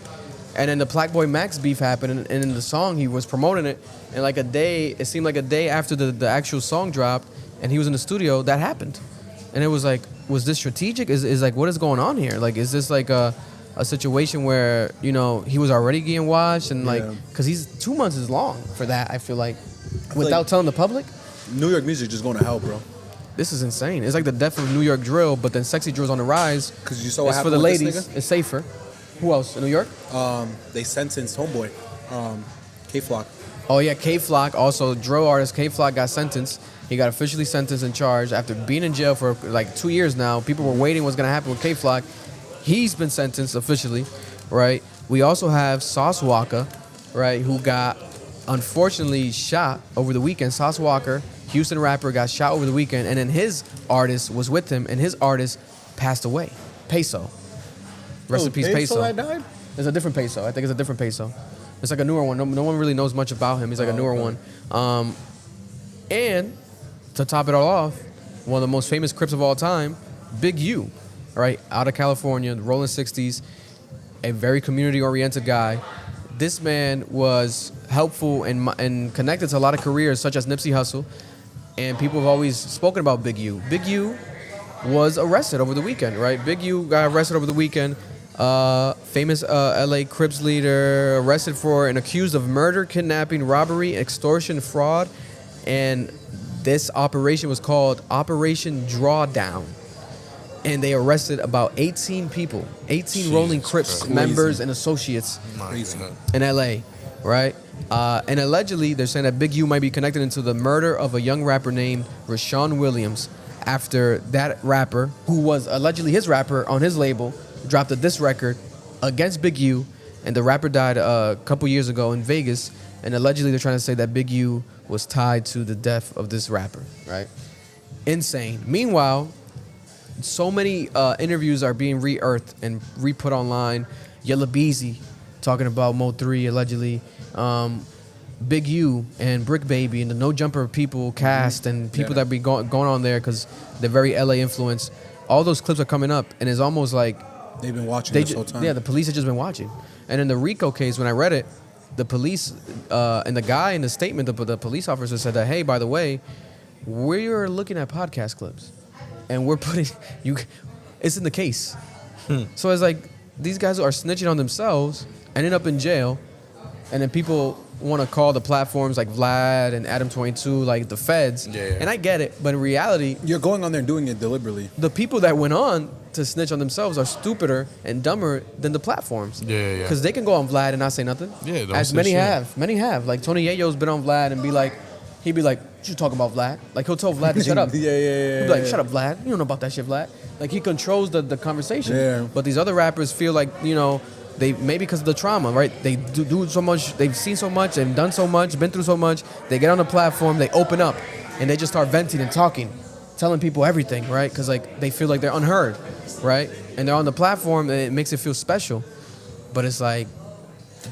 And then the Playboi Max beef happened, and in the song he was promoting it, and like it seemed like a day after the actual song dropped, and he was in the studio, that happened, and it was like, was this strategic? Is like, what is going on here? Like, is this like a situation where, you know, he was already getting watched, and like, Yeah. because 2 months is long for that, I feel like, feel without like- telling the public. New York music just going to hell, bro. This is insane. It's like the death of New York drill, but then sexy drill's on the rise. Because you saw what It's for happened the with ladies. this nigga? It's safer. Who else in New York? They sentenced Homeboy, K-Flock. Oh yeah, K-Flock, also drill artist K-Flock got sentenced. He got officially sentenced and charged after being in jail for like 2 years now. People were waiting what's gonna happen with K-Flock. He's been sentenced officially, right? We also have Sauce Walka, right, who got unfortunately shot over the weekend. Sauce Walker, Houston rapper, got shot over the weekend, and then his artist was with him, and his artist passed away. Peso. Rest in peace, Peso. that died? It's a different Peso. I think it's a different Peso. It's like a newer one. No one really knows much about him. He's like a newer one. And to top it all off, one of the most famous Crips of all time, Big U, right, out of California, the rolling 60s, a very community-oriented guy. This man was helpful and connected to a lot of careers, such as Nipsey Hussle, and people have always spoken about Big U. Big U was arrested over the weekend, right? Big U got arrested over the weekend. Famous LA Crips leader arrested for and accused of murder, kidnapping, robbery, extortion, fraud, and this operation was called Operation Drawdown. and they arrested about 18 people, 18 Rolling Crips Christ. members and associates in LA, right? And allegedly, they're saying that Big U might be connected into the murder of a young rapper named Rashawn Williams after that rapper, who was allegedly his rapper on his label, dropped a diss record against Big U, and the rapper died a couple years ago in Vegas, and allegedly they're trying to say that Big U was tied to the death of this rapper, right? Insane. Meanwhile, so many interviews are being re-earthed and re-put online. Yella Beezy talking about Mo 3 allegedly. Big U and Brick Baby and the No Jumper people cast and people that be going on there because they're very LA influenced. All those clips are coming up, and it's almost like They've been watching this whole time. yeah, the police have just been watching. And in the Rico case, when I read it, the police and the guy in the statement, the police officer said that, hey, by the way, we're looking at podcast clips, and we're putting you. It's in the case. So it's like these guys are snitching on themselves, ending up in jail, and then people want to call the platforms like Vlad and Adam 22 like the feds. Yeah. And I get it, but in reality, You're going on there and doing it deliberately. the people that went on to snitch on themselves are stupider and dumber than the platforms. Yeah. Because they can go on Vlad and not say nothing. Yeah, don't As say many shit. have. Many have. Like Tony Yayo's been on Vlad and he'd be like, what you talking about, Vlad? Like he'll tell Vlad to shut up. Yeah. He'd be like, shut up, Vlad. You don't know about that shit, Vlad. Like he controls the conversation. Yeah. But these other rappers feel like, they maybe because of the trauma, right? They do so much, they've seen so much and done so much, been through so much. They get on the platform, they open up, and they just start venting and talking, telling people everything, right? Because like they feel like they're unheard, right? And they're on the platform, and it makes it feel special. But it's like,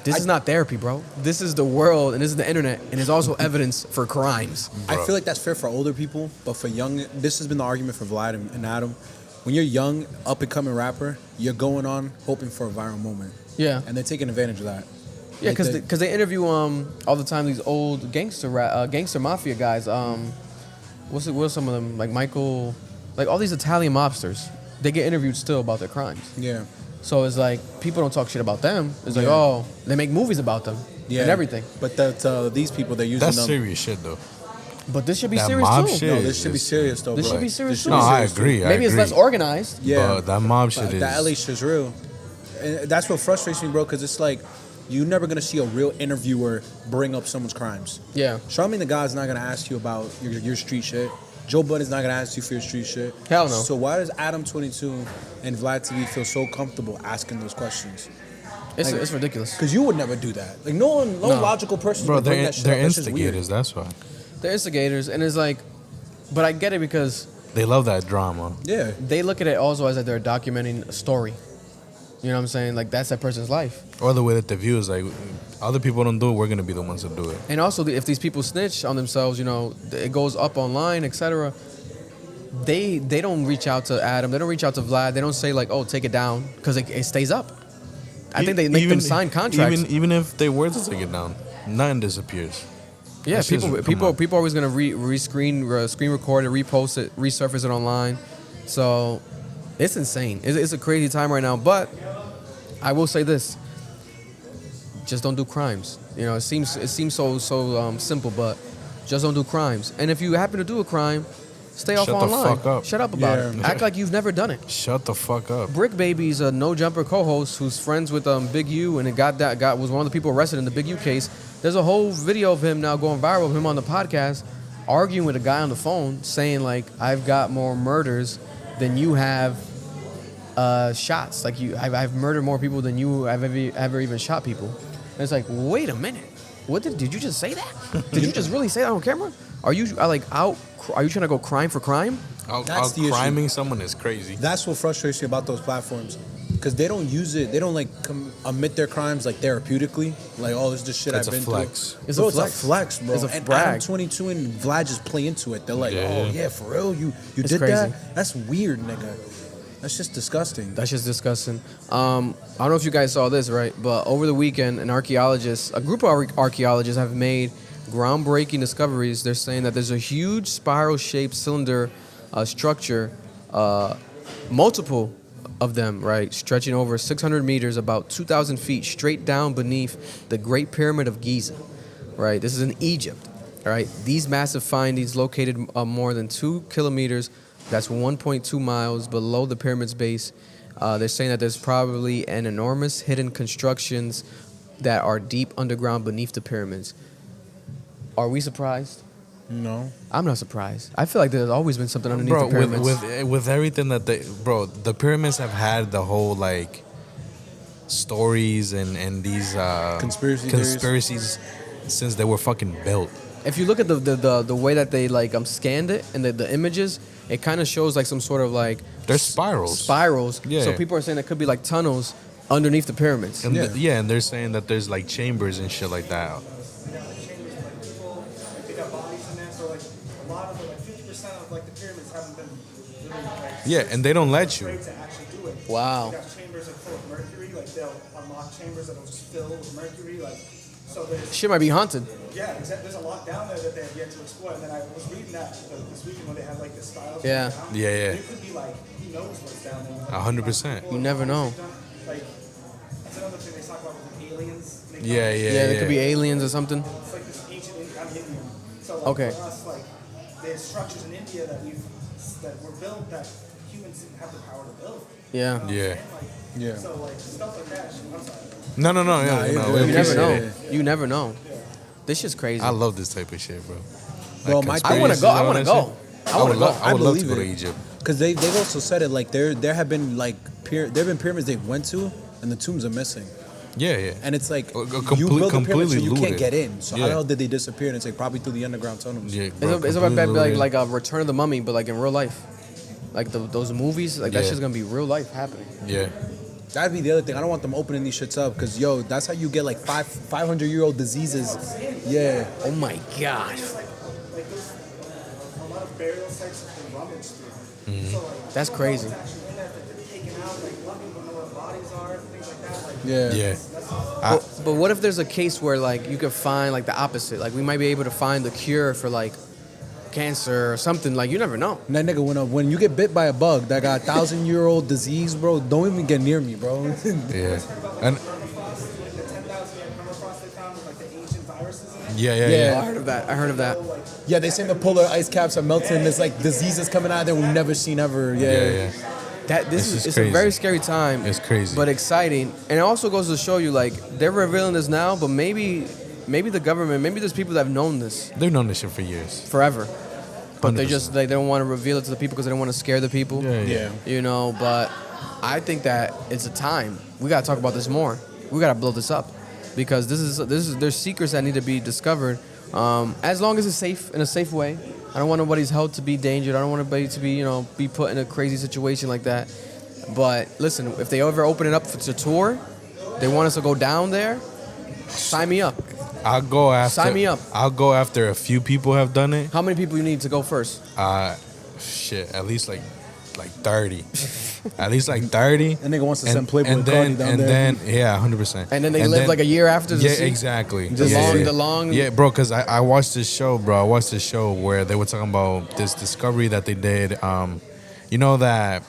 this is not therapy, bro. This is the world, and this is the internet, and it's also evidence for crimes. I feel like that's fair for older people, but for young, this has been the argument for Vlad and Adam. When you're young, up and coming rapper, you're going on hoping for a viral moment. Yeah. And they're taking advantage of that. Yeah, Like because they interview all the time these old gangster mafia guys. What's some of them, like Michael, like all these Italian mobsters. They get interviewed still about their crimes. Yeah. So it's like people don't talk shit about them. It's like, Yeah. oh, they make movies about them and everything. But that these people, they're using That's them. serious shit though. But this should be That serious mob too. shit. No, this should be serious though. This bro. should be serious too. No, I agree. Maybe it's less organized. Yeah. But that mob shit is. That LA shit's real. And that's what frustrates me, bro, because it's like, you're never going to see a real interviewer bring up someone's crimes. Yeah. Charlamagne the God's not going to ask you about your street shit. Joe Budden's not going to ask you for your street shit. Hell no. So why does Adam 22 and Vlad TV feel so comfortable asking those questions? It's ridiculous. Because you would never do that. Like, no logical person Bro, would bring they're that shit up. That's just weird. instigators. That's why They're instigators, and it's like, but I get it because they love that drama. Yeah. they look at it also as that they're documenting a story. You know what I'm saying? Like that's that person's life. Or the way that the view is like, other people don't do it. We're gonna be the ones that do it. And also, if these people snitch on themselves, it goes up online, etc. They don't reach out to Adam. They don't reach out to Vlad. They don't say like, "Oh, take it down," because it stays up. I think they make them sign contracts. Even if they were to take it down, nothing disappears. Yeah, That's just- come people on. are always gonna screen record it, repost it, resurface it online. So it's insane. It's a crazy time right now. But I will say this: just don't do crimes. It seems so simple, but just don't do crimes. And if you happen to do a crime, stay off Shut the online. fuck up. Shut up about Yeah. it. Act like you've never done it. Shut the fuck up. Brick Baby's a No Jumper co-host who's friends with Big U, and it was one of the people arrested in the Big U case. There's a whole video of him now going viral of him on the podcast arguing with a guy on the phone saying like, I've got more murders than you have shots. Like I've murdered more people than you have ever even shot people. And it's like, wait a minute. Did you just say that? Did you just really say that on camera? Are you trying to go crime for crime? That's the issue. Criming someone is crazy. That's what frustrates me about those platforms. Because they don't use it, they don't like admit their crimes like therapeutically. Like, oh, this is the shit It's I've a been flex. through. It's Bro, a flex. It's a flex, bro. It's a and brag. Adam 22 and Vlad just play into it. They're like, Yeah. oh, yeah, for real? You It's did crazy. that? That's weird, nigga. That's just disgusting. That's just disgusting. I don't know if you guys saw this, right? But over the weekend, a group of archaeologists have made groundbreaking discoveries. They're saying that there's a huge spiral-shaped cylinder structure, multiple of them, right, stretching over 600 meters, about 2,000 feet, straight down beneath the Great Pyramid of Giza, right? This is in Egypt, all right? These massive findings located more than 2 kilometers that's 1.2 miles below the pyramid's base. They're saying that there's probably an enormous hidden constructions that are deep underground beneath the pyramids. Are we surprised? No. I'm not surprised. I feel like there's always been something underneath Bro, the pyramids. with everything that the pyramids have had the whole like stories and these conspiracies since they were fucking built. If you look at the way that they like scanned it and the images, it kind of shows like some sort of like There's spirals. Spirals. Yeah. So people are saying it could be like tunnels underneath the pyramids. And and they're saying that there's like chambers and shit like that. Yeah, and they don't let you. Wow. They got chambers that are full of mercury, like they'll unlock chambers that'll just fill with mercury, like so there's Shit might be haunted. yeah, exactly. There's a lot down there that they have yet to explore. And then I was reading that this weekend when they had like the styles. Yeah. Down. Yeah, yeah. It could be like who knows what's down there. 100%. You never know. Like that's another thing they talk about with the aliens. Yeah, Yeah, there could be aliens or something. It's like this ancient I'm Indian. So like Okay. for us, like there's structures in India that were built that humans didn't have the power to build. Yeah. Yeah. Yeah. So like stuff like that. I'm sorry. No, yeah, you're no, good. we You never appreciate know. it. You never know. This shit's crazy. I love this type of shit, bro. Bro, my I want to conspiracies go. and I all want to that go. shit. I want to go. I would love to believe go to it. Egypt. Because they've also said it like there have been like there have been pyramids they went to and the tombs are missing. Yeah. And it's like you Complete- build the pyramid so completely you can't looted. get in. So how Yeah. the hell did they disappear? And it's like probably through the underground tunnels. Yeah, It's, bro, it's about completely like looted. like a Return of the Mummy, but like in real life. Like those movies, like that Yeah. shit's gonna be real life happening. Yeah. That'd be the other thing. I don't want them opening these shits up because yo, that's how you get like 500-year-old diseases. Yeah. Oh my gosh, Like there's a lot of burial sites have been rummaged through. So like that's crazy. actually in there that they're taken out, like a lot of people know where bodies are, things like that. Like Yeah. Yeah. But what if there's a case where like you could find like the opposite? Like we might be able to find the cure for like cancer or something. Like you never know. And that nigga when you get bit by a bug that got 1,000-year-old disease, bro, don't even get near me, bro. Yeah. And the 10,000-year permafrost they found with like the ancient viruses in it. yeah. I heard of that. I heard of that. Yeah, they say the polar ice caps are melting. And there's like diseases coming out there we've never seen ever. Yeah. That this This is is it's a crazy. very scary time. It's crazy. but exciting. And it also goes to show you like they're revealing this now, but maybe the government, maybe there's people that have known this They've known this shit for years. forever, but they 100%. just like they don't want to reveal it to the people because they don't want to scare the people. Yeah. You know, but I think that it's a time. We gotta talk about this more. We gotta blow this up because this is there's secrets that need to be discovered. As long as it's safe in a safe way. I don't want nobody's health to be endangered. I don't want anybody to be put in a crazy situation like that. But listen, if they ever open it up to tour, they want us to go down there. Sign me up. I'll go after. Sign me up. I'll go after a few people have done it. How many people you need to go first? Shit, at least like 30. At least like 30. That nigga wants to send Playboi and Carti then, down and there. then yeah, 100%. And then they live like a year after to Yeah, see? exactly. The long. Yeah, bro, because I watched this show, bro. I watched this show where they were talking about this discovery that they did. You know that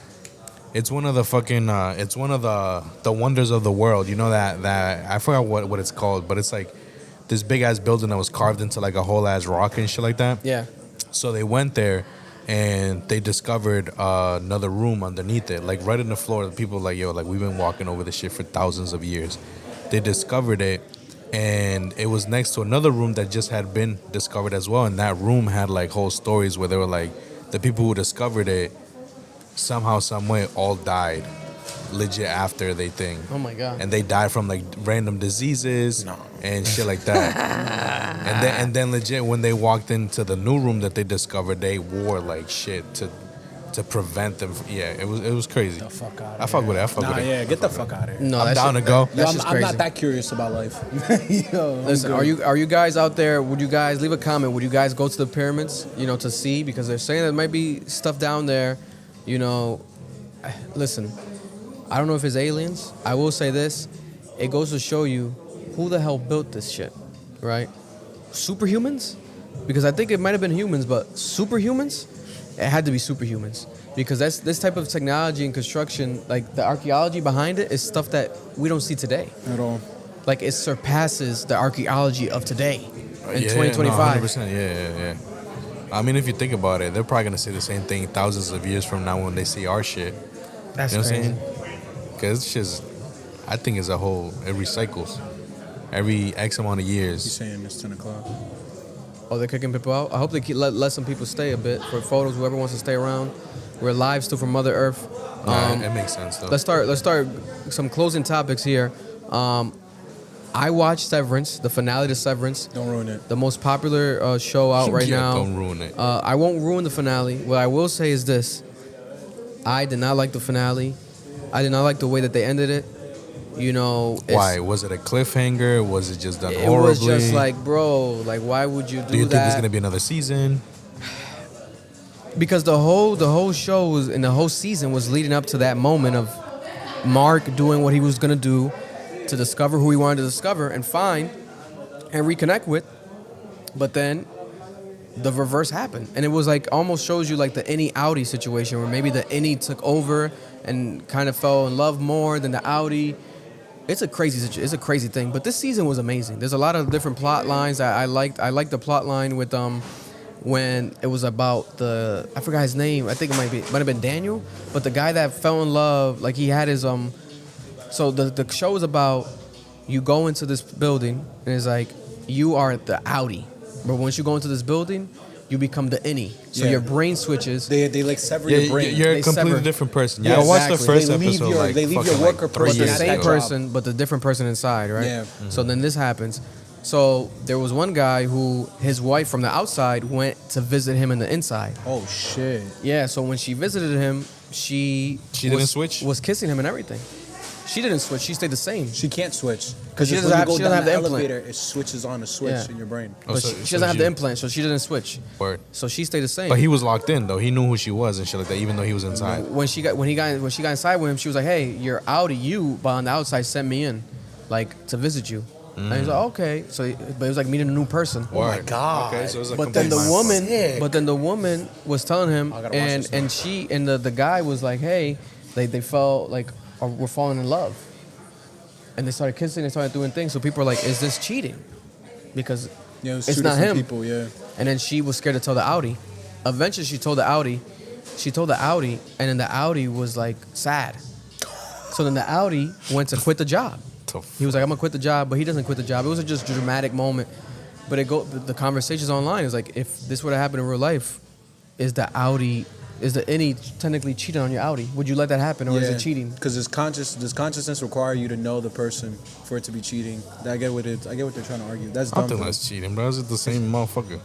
it's one of the fucking, it's one of the wonders of the world. You know that I forgot what it's called, but it's like this big ass building that was carved into like a whole ass rock and shit like that. Yeah. So they went there and they discovered another room underneath it, like right in the floor. The people like, yo, like we've been walking over this shit for thousands of years. They discovered it, and it was next to another room that just had been discovered as well. And that room had like whole stories where they were like, the people who discovered it somehow, some way, all died legit after they think. Oh my god. And they died from like random diseases and shit like that. and then legit when they walked into the new room that they discovered, they wore like shit to prevent them. Yeah, it was crazy. The fuck out I fuck with it. I fuck Nah, with it. yeah, get the fuck out of here. No, I'm that down shit- to go. that- Yo, That's I'm, just I'm crazy. not that curious about life. Yo, I'm Listen, good. are you guys out there? Would you guys leave a comment? Would you guys go to the pyramids, to see? Because they're saying there might be stuff down there, Listen, I don't know if it's aliens. I will say this. It goes to show you who the hell built this shit, right? Superhumans? Because I think it might have been humans, but superhumans? It had to be superhumans. Because that's this type of technology and construction, like the archaeology behind it is stuff that we don't see today. At all. Like it surpasses the archaeology of today in Yeah, 2025. No, 100%. Yeah. I mean, if you think about it, they're probably gonna say the same thing thousands of years from now when they see our shit. That's You know what I'm crazy. saying? Because it's just, I think as a whole, it recycles. Every X amount of He's years. saying it's 10 o'clock. Oh, they're kicking people out. I hope they let some people stay a bit for photos. Whoever wants to stay around. We're live still from Mother Earth. It makes sense though. Let's start some closing topics here. I watched Severance, the finale to Severance, Don't ruin it. the most popular show out right Yeah, now. don't ruin it. I won't ruin the finale. What I will say is this: I did not like the finale. I did not like the way that they ended it. You know, Why? Was it a cliffhanger? Was it just done It horribly? was just like, bro, like why would you do, Do you that? think there's gonna be another season? Because the whole show was, and the whole season was leading up to that moment of Mark doing what he was gonna do to discover who he wanted to discover and find and reconnect with. But then the reverse happened, and it was like almost shows you like the innie outie situation where maybe the innie took over and kind of fell in love more than the outie. It's a crazy thing. But this season was amazing. There's a lot of different plot lines I liked. I liked the plot line with when it was about I forgot his name. I think it might have been Daniel, but the guy that fell in love, like he had his So the show is about you go into this building and it's like you are the outie, but once you go into this building, you become the innie. So Yeah. your brain switches. They like sever your brain. You're They a completely sever. different person. Yeah, Yeah, watch the exactly. first They leave episode. your- like, they leave your fucking, worker like, 3 But the person years at same that ago. job. person, but the different person inside, right? Yeah. So then this happens. So there was one guy who his wife from the outside went to visit him in the inside. Oh shit. Yeah. So when she visited him, she didn't switch? Was kissing him and everything. She didn't switch. She stayed the same. She can't switch She doesn't when have- you go she doesn't down have the the implant. elevator, it switches on a switch Yeah. in your brain. Oh, But so- she so doesn't have the she- implant, so she didn't switch. Word. So she stayed the same. But he was locked in though. He knew who she was and shit like that, even though he was inside. when she got inside with him, she was like, "Hey, you're outie, you, but on the outside, sent me in, like to visit you." And he's like, "Okay." So, but it was like meeting a new person. Oh my God. Okay, so it's a But then complete the woman was telling him, I gotta watch and this now. and she and the guy was like, "Hey, they felt like we're falling in love," and they started kissing, they started doing things. So people are like, "Is this cheating?" Because Yeah, it was it's two not different him. people. Yeah. And then she was scared to tell the outie. Eventually, she told the outie. And then the outie was like sad. So then the outie went to quit the job. He was like, "I'm gonna quit the job," but he doesn't quit the job. It was just a dramatic moment. But the conversations online is like, if this would have happened in real life, is the innie technically cheating on your outie? Would you let that happen, or is it cheating? Because does consciousness require you to know the person for it to be cheating? I get what they're trying to argue. That's I dumb. don't think though. that's cheating, bro. It's the same motherfucker.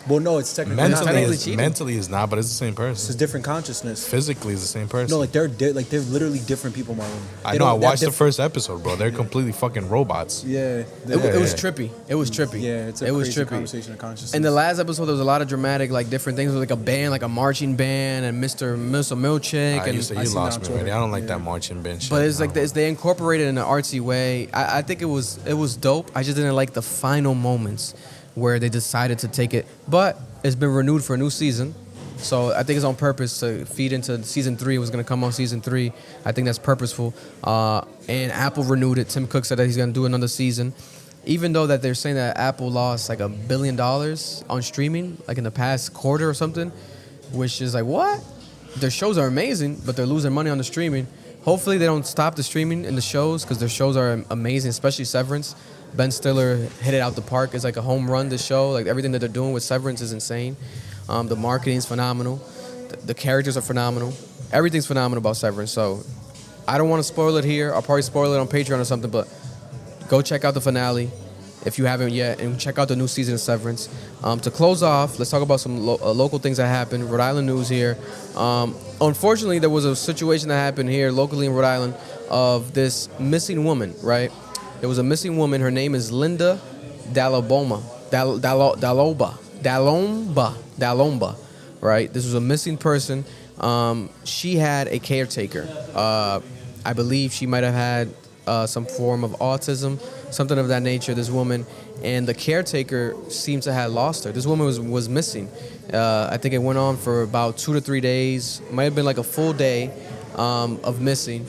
Well, no, it's technically Mentally not. technically Mentally, cheating. mentally is not, but it's the same It's person. a different consciousness. Physically, is the same person. No, like they're literally different people, Marlon. I They know. I don't- they're watched the diff- first episode, bro. They're completely fucking robots. Yeah, It was Yeah. trippy. It was trippy. Yeah, it's a it was crazy trippy. conversation of consciousness. In the last episode, there was a lot of dramatic, like different things. There was like a band, like a marching band, and Mr. Milchick, I and used to, I you seen that lost on me Twitter. already. I don't like Yeah. that marching band shit. but it's like No. they incorporated it in an artsy way. I think it was dope. I just didn't like the final moments where they decided to take it. But it's been renewed for a new season, so I think it's on purpose to feed into season 3. It was going to come on season 3. I think that's purposeful. And Apple renewed it. Tim Cook said that he's going to do another season. Even though that they're saying that Apple lost like $1 billion on streaming, like in the past quarter or something, which is like, what? Their shows are amazing, but they're losing money on the streaming. Hopefully they don't stop the streaming in the shows, because their shows are amazing, especially Severance. Ben Stiller hit it out the park. It's like a home run, this show. Like everything that they're doing with Severance is insane. The marketing is phenomenal. The characters are phenomenal. Everything's phenomenal about Severance. So I don't want to spoil it here. I'll probably spoil it on Patreon or something, but go check out the finale if you haven't yet, and check out the new season of Severance. To close off, let's talk about some local things that happened. Rhode Island news here. Unfortunately, there was a situation that happened here locally in Rhode Island of this missing woman, right? There was a missing woman. Her name is Linda Dalomba, right? This was a missing person. She had a caretaker. I believe she might have had some form of autism, something of that nature, this woman. And the caretaker seems to have lost her. This woman was missing. I think it went on for about 2 to 3 days. Might have been like a full day of missing.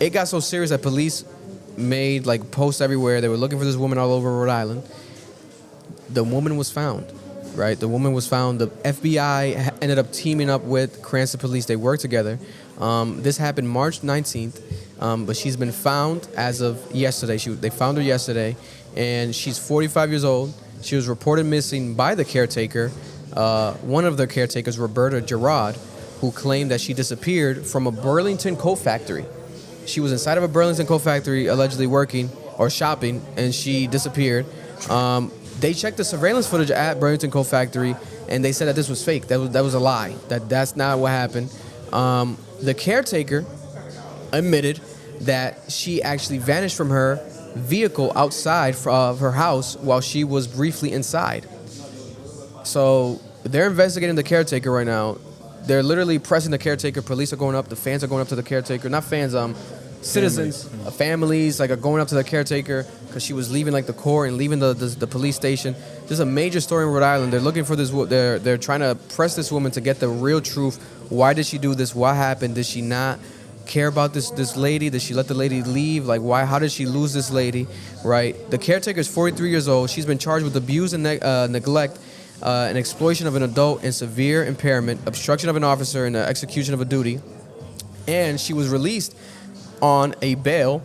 It got so serious that police made like posts everywhere. They were looking for this woman all over Rhode Island. The woman was found. right? The woman was found. The FBI ended up teaming up with Cranston Police. They worked together. This happened March 19th, but she's been found as of yesterday. They found her yesterday, and she's 45 years old. She was reported missing by the caretaker, one of their caretakers, Roberta Gerard, who claimed that she disappeared from a Burlington coat factory. She was inside of a Burlington coat factory, allegedly working or shopping, and she disappeared. They checked the surveillance footage at Burlington Coat Factory, and they said that this was fake. That was a lie. That's not what happened. The caretaker admitted that she actually vanished from her vehicle outside of her house while she was briefly inside. So they're investigating the caretaker right now. They're literally pressing the caretaker. Police are going up. The fans are going up to the caretaker. Not fans, citizens, families, like, are going up to the caretaker because she was leaving, like, the court and leaving the police station. This is a major story in Rhode Island. They're looking for this. They're trying to press this woman to get the real truth. Why did she do this? What happened? Did she not care about this lady? Did she let the lady leave? Like, why? How did she lose this lady? Right? The caretaker is 43 years old. She's been charged with abuse and neglect, and exploitation of an adult, and severe impairment, obstruction of an officer, and execution of a duty. And she was released on a bail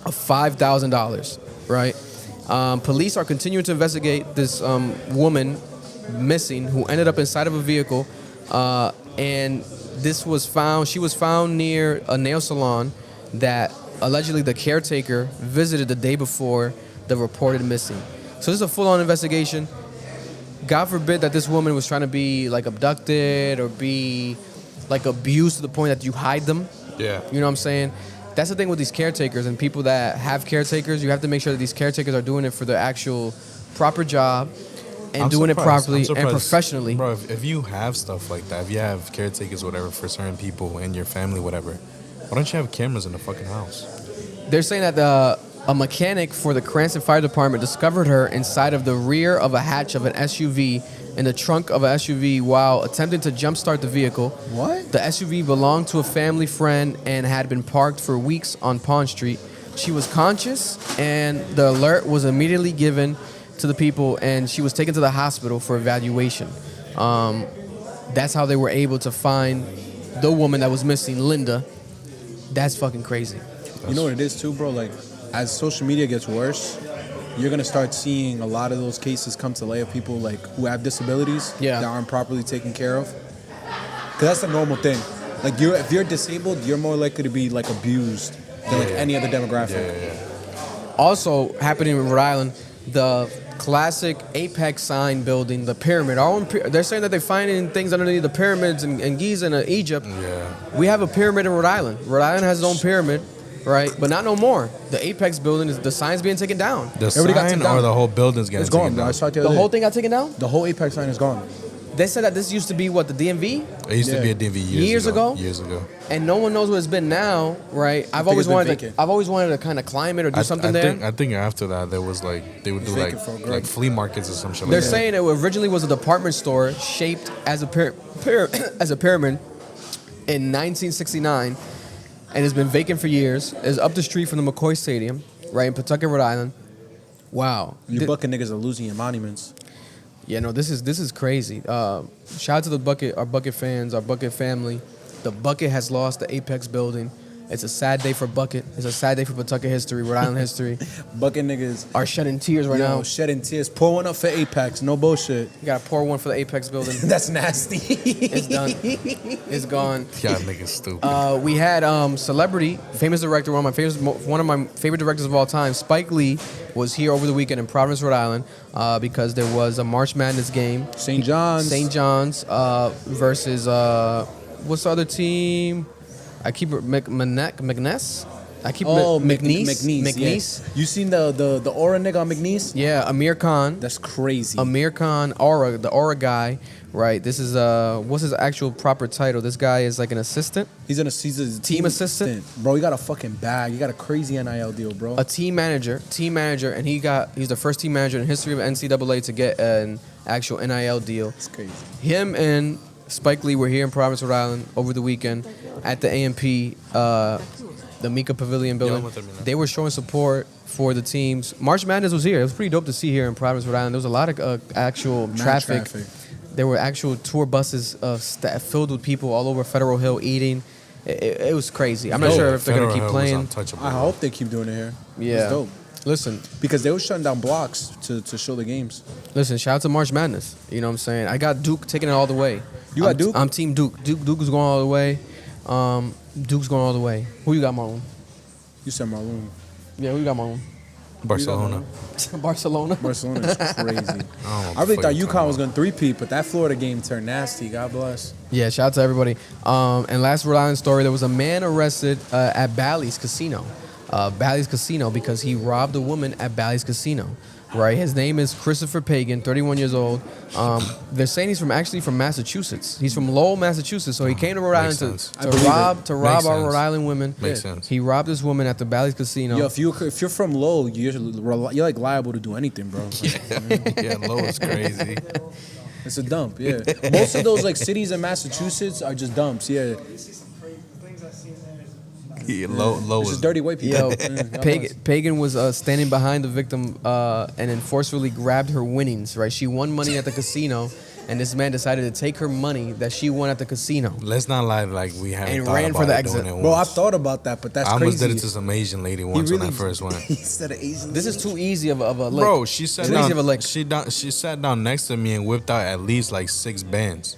of $5,000. Right? Police are continuing to investigate this woman missing who ended up inside of a vehicle, and she was found near a nail salon that allegedly the caretaker visited the day before the reported missing. So this is a full-on investigation. God forbid that this woman was trying to be, like, abducted or be, like, abused to the point that you hide them. Yeah. You know what I'm saying? That's the thing with these caretakers and people that have caretakers. You have to make sure that these caretakers are doing it for their actual proper job and doing it properly and professionally. Bro, if you have stuff like that, if you have caretakers, whatever, for certain people in your family, whatever, why don't you have cameras in the fucking house? They're saying that a mechanic for the Cranston Fire Department discovered her inside of the rear of a hatch of an SUV, in the trunk of an SUV, while attempting to jumpstart the vehicle. What? The SUV belonged to a family friend and had been parked for weeks on Pond Street. She was conscious, and the alert was immediately given to the people, and she was taken to the hospital for evaluation. That's how they were able to find the woman that was missing, Linda. That's fucking crazy. You know what it is too, bro? Like, as social media gets worse, you're gonna start seeing a lot of those cases come to light of people, like, who have disabilities that aren't properly taken care of. Cause that's the normal thing. Like, if you're disabled, you're more likely to be, like, abused than like any other demographic. Also happening in Rhode Island, the classic Apex sign building, the pyramid. They're saying that they're finding things underneath the pyramids in Giza and Egypt. Yeah. We have a pyramid in Rhode Island. Rhode Island has its own pyramid, right? But not no more. The Apex building, the sign's being taken down. The Everybody got sign taken down. or the whole building's getting It's gone, taken bro. I down? saw it the The other whole day. thing got taken down? The whole Apex sign is gone. They said that this used to be, what, the DMV? It used to be a DV Years ago? Years ago. And no one knows what it's been now, right? I've think always it's been wanted vacant. I've always wanted to kind of climb it or do something there. I think after that there was like they would do vacant for a grade. like flea markets or some shit. They're like saying it originally was a department store shaped as a as a pyramid in 1969, and it's been vacant for years. It's up the street from the McCoy Stadium, right in Pawtucket, Rhode Island. Wow, You bucket niggas are losing your monuments. yeah, no, this is crazy. Shout out to our Bucket fans, our Bucket family. The Bucket has lost the Apex building. It's a sad day for Bucket. It's a sad day for Pawtucket history, Rhode Island history. Bucket niggas Are shedding tears right now. shedding tears. Pour one up for Apex. No bullshit. You gotta pour one for the Apex building. That's nasty. It's done. It's gone. yeah, niggas stupid. We had celebrity, famous director, one of my favorite directors of all time, Spike Lee, was here over the weekend in Providence, Rhode Island, because there was a March Madness game. St. John's. St. John's versus what's the other team? I keep McNess. I keep McNeese. McNeese. Yeah. You seen the Aura nigga on McNeese? Yeah, Amir Khan. That's crazy. Amir Khan, the Aura guy, right? This is what's his actual proper title? This guy is like an assistant. He's a Team assistant? Bro, he got a fucking bag. He got a crazy NIL deal, bro. A team manager, and he's the first team manager in the history of NCAA to get an actual NIL deal. It's crazy. Him and Spike Lee were here in Providence, Rhode Island over the weekend at the AMP the Mika Pavilion building. vamos a terminar. They were showing support for the teams. March Madness was here. It was pretty dope to see here in Providence, Rhode Island. There was a lot of actual traffic. There were actual tour buses filled with people all over Federal Hill eating. It was crazy. I'm not sure if they're going to keep playing. I hope they keep doing it here. Yeah. It's dope. Listen. Because they were shutting down blocks to show the games. Listen, shout out to March Madness. You know what I'm saying? I got Duke taking it all the way. You got Duke? I'm Team Duke. Duke is going all the way. Duke's going all the way. Who you got, Marlon? You said Marlon. Yeah, who you got, Marlon? Barcelona. Barcelona. Barcelona's crazy. I I really thought UConn was going to three-peat, but that Florida game turned nasty. God bless. Yeah, shout out to everybody. And last Rhode Island story, there was a man arrested at Bally's Casino. Bally's Casino because he robbed a woman at Bally's Casino. Right, his name is Christopher Pagan, 31 years old. They're saying he's from Massachusetts. He's from Lowell, Massachusetts. So he came to Rhode Island to rob our Rhode Island women. Makes sense. He robbed this woman at the Bally's Casino. Yo, if you're from Lowell, you're like liable to do anything, bro. Yeah, Lowell is crazy. It's a dump. Yeah, most of those like cities in Massachusetts are just dumps. Yeah, Yeah, Lowell it's is just dirty white people. Yo, God bless. Pagan was standing behind the victim and then forcefully grabbed her winnings. Right, she won money at the casino, and this man decided to take her money that she won at the casino. Let's not lie like we haven't And thought ran about for the it exit. doing it Bro, I once. thought about that, but that's I almost crazy. did it to some Asian lady once when I first went. He said an Asian. This is too easy of a lick. Bro, she sat Too easy of a down. lick. She sat down next to me and whipped out at least like 6 bands,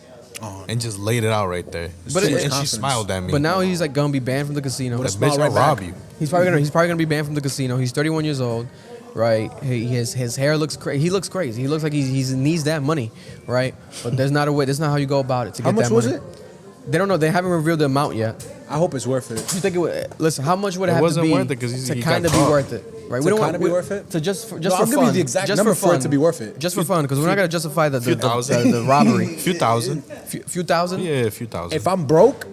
and just laid it out right there. But and it- she confidence. smiled at me. But now he's like gonna be banned from the casino. That smile bitch, right I'll back. rob you. He's probably gonna be banned from the casino. He's 31 years old, right? His hair looks crazy. He looks crazy. He looks like he needs that money, right? But there's not a way. That's not how you go about it to get How much that money. was it? They don't know. They haven't revealed the amount yet. I hope it's worth it. You think it would? Listen, how much would it It have to wasn't be worth it 'cause to he kind of got be caught. worth it, right? To kinda be worth it? To just for No, I'll for give you fun. the exact just number for for it fun. to be worth it. Just for fun, because we're not gonna justify the Few thousand. the robbery. Few thousand. Few thousand. Yeah, a few thousand. If I'm broke,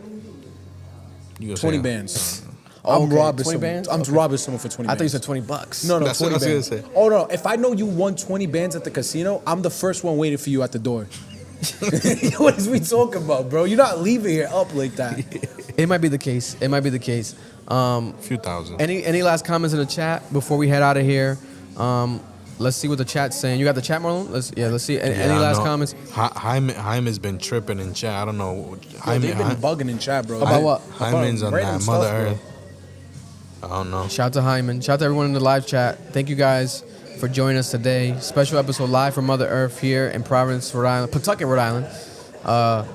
You gonna 20 say- bands. Oh, I'm okay. robbing 20 someone. bands? I'm Okay. robbing someone for 20 I bands. thought you said $20. No, That's what 20 I was gonna bands. say. Oh, no. If I know you won 20 bands at the casino, I'm the first one waiting for you at the door. What is we talking about, bro? You're not leaving here up like that. It might be the case. It might be the case. Few thousand. Any last comments in the chat before we head out of here? Let's see what the chat's saying. You got the chat, Marlon? Let's see. Any I last know. comments? Jaime's been tripping in chat. I don't know. Jaime, They've been bugging in chat, bro. About what? Jaime's on Random that stuff, Mother bro. Earth. I don't know. Shout out to Hyman. Shout out to everyone in the live chat. Thank you guys for joining us today. Special episode live from Mother Earth here in Providence, Rhode Island, Pawtucket, Rhode Island.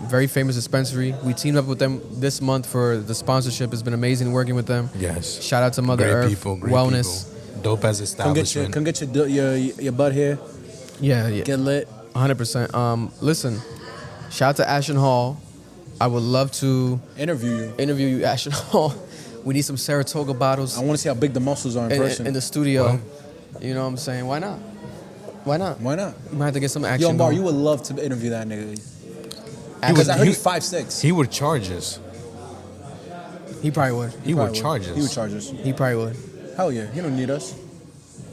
Very famous dispensary. We teamed up with them this month for the sponsorship. It's been amazing working with them. Yes. Shout out to Mother Great Earth people. Great Wellness. people. Dope as establishment. Come get your butt here. Yeah, Get lit. 100%. Listen, shout out to Ashton Hall. I would love to Interview you. interview you, Ashton Hall. We need some Saratoga bottles I want to see how big the muscles are in person. in the studio. You know what I'm saying? Why not? Why not? Why not? We might have to get some action. Yo, Mar, going. you would love to interview that nigga. He Because I heard he- he's 5'6". He would charge us. He probably would. He would charge us. He would charge us. He probably would. Hell yeah. He don't need us.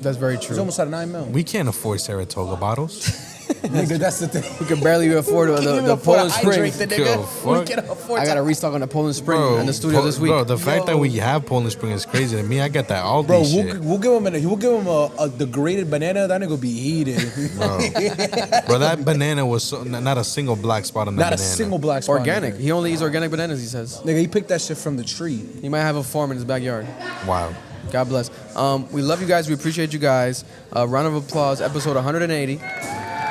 That's very He's true. almost at 9 mil. We can't afford Saratoga bottles. Nigga, that's the thing. We could barely afford the Poland Spring. Yo, fuck. I got to restock on the Poland Spring in the studio this week. Bro, the fact that we have Poland Spring is crazy to me. I got that Aldi Bro, shit. we'll give him a degraded banana. That nigga will be heated. Bro, that banana was not a single black spot on that Not a banana. single black spot. Organic. Nigga. He only eats organic bananas, he says. Nigga, he picked that shit from the tree. He might have a farm in his backyard. Wow. God bless. We love you guys. We appreciate you guys. Round of applause, episode 180.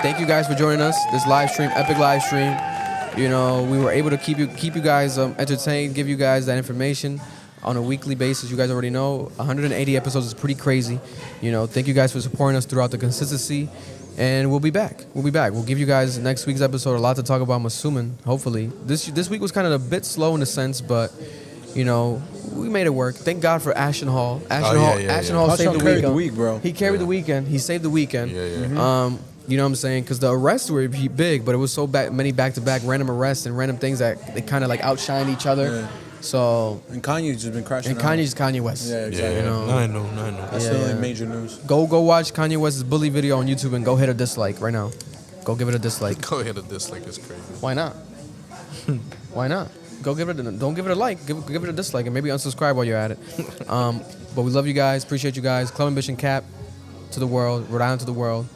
Thank you guys for joining us. This live stream, epic live stream. You know, we were able to keep you guys entertained, give you guys that information on a weekly basis. You guys already know 180 episodes is pretty crazy. You know, thank you guys for supporting us throughout the consistency. And we'll be back. We'll give you guys next week's episode a lot to talk about, I'm assuming, hopefully. This week was kind of a bit slow in a sense, but, you know, we made it work. Thank God for Ashton Hall. Ashton Hall saved carried the the week, bro. He carried the weekend. He saved the weekend. Yeah. You know what I'm saying? Because the arrests were big, but it was so many back-to-back random arrests and random things that they kind of like outshined each other. Yeah. So, And Kanye's just been crashing. and out. Kanye's Kanye West. Yeah, Yeah, exactly. yeah. know. No, I know. That's Yeah, the only yeah. major news. Go watch Kanye West's bully video on YouTube and go hit a dislike right now. Go give it a dislike. Go ahead and dislike is crazy. Why not? Why not? go give it. Don't give it a like. Give it a dislike, and maybe unsubscribe while you're at it. But we love you guys. Appreciate you guys. Club Ambition Cap to the world. Rhode Island to the world.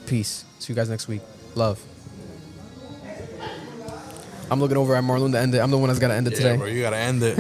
Peace. See you guys next week. Love. I'm looking over at Marlon to end it. I'm the one that's got to end it today. Bro, you gotta end it.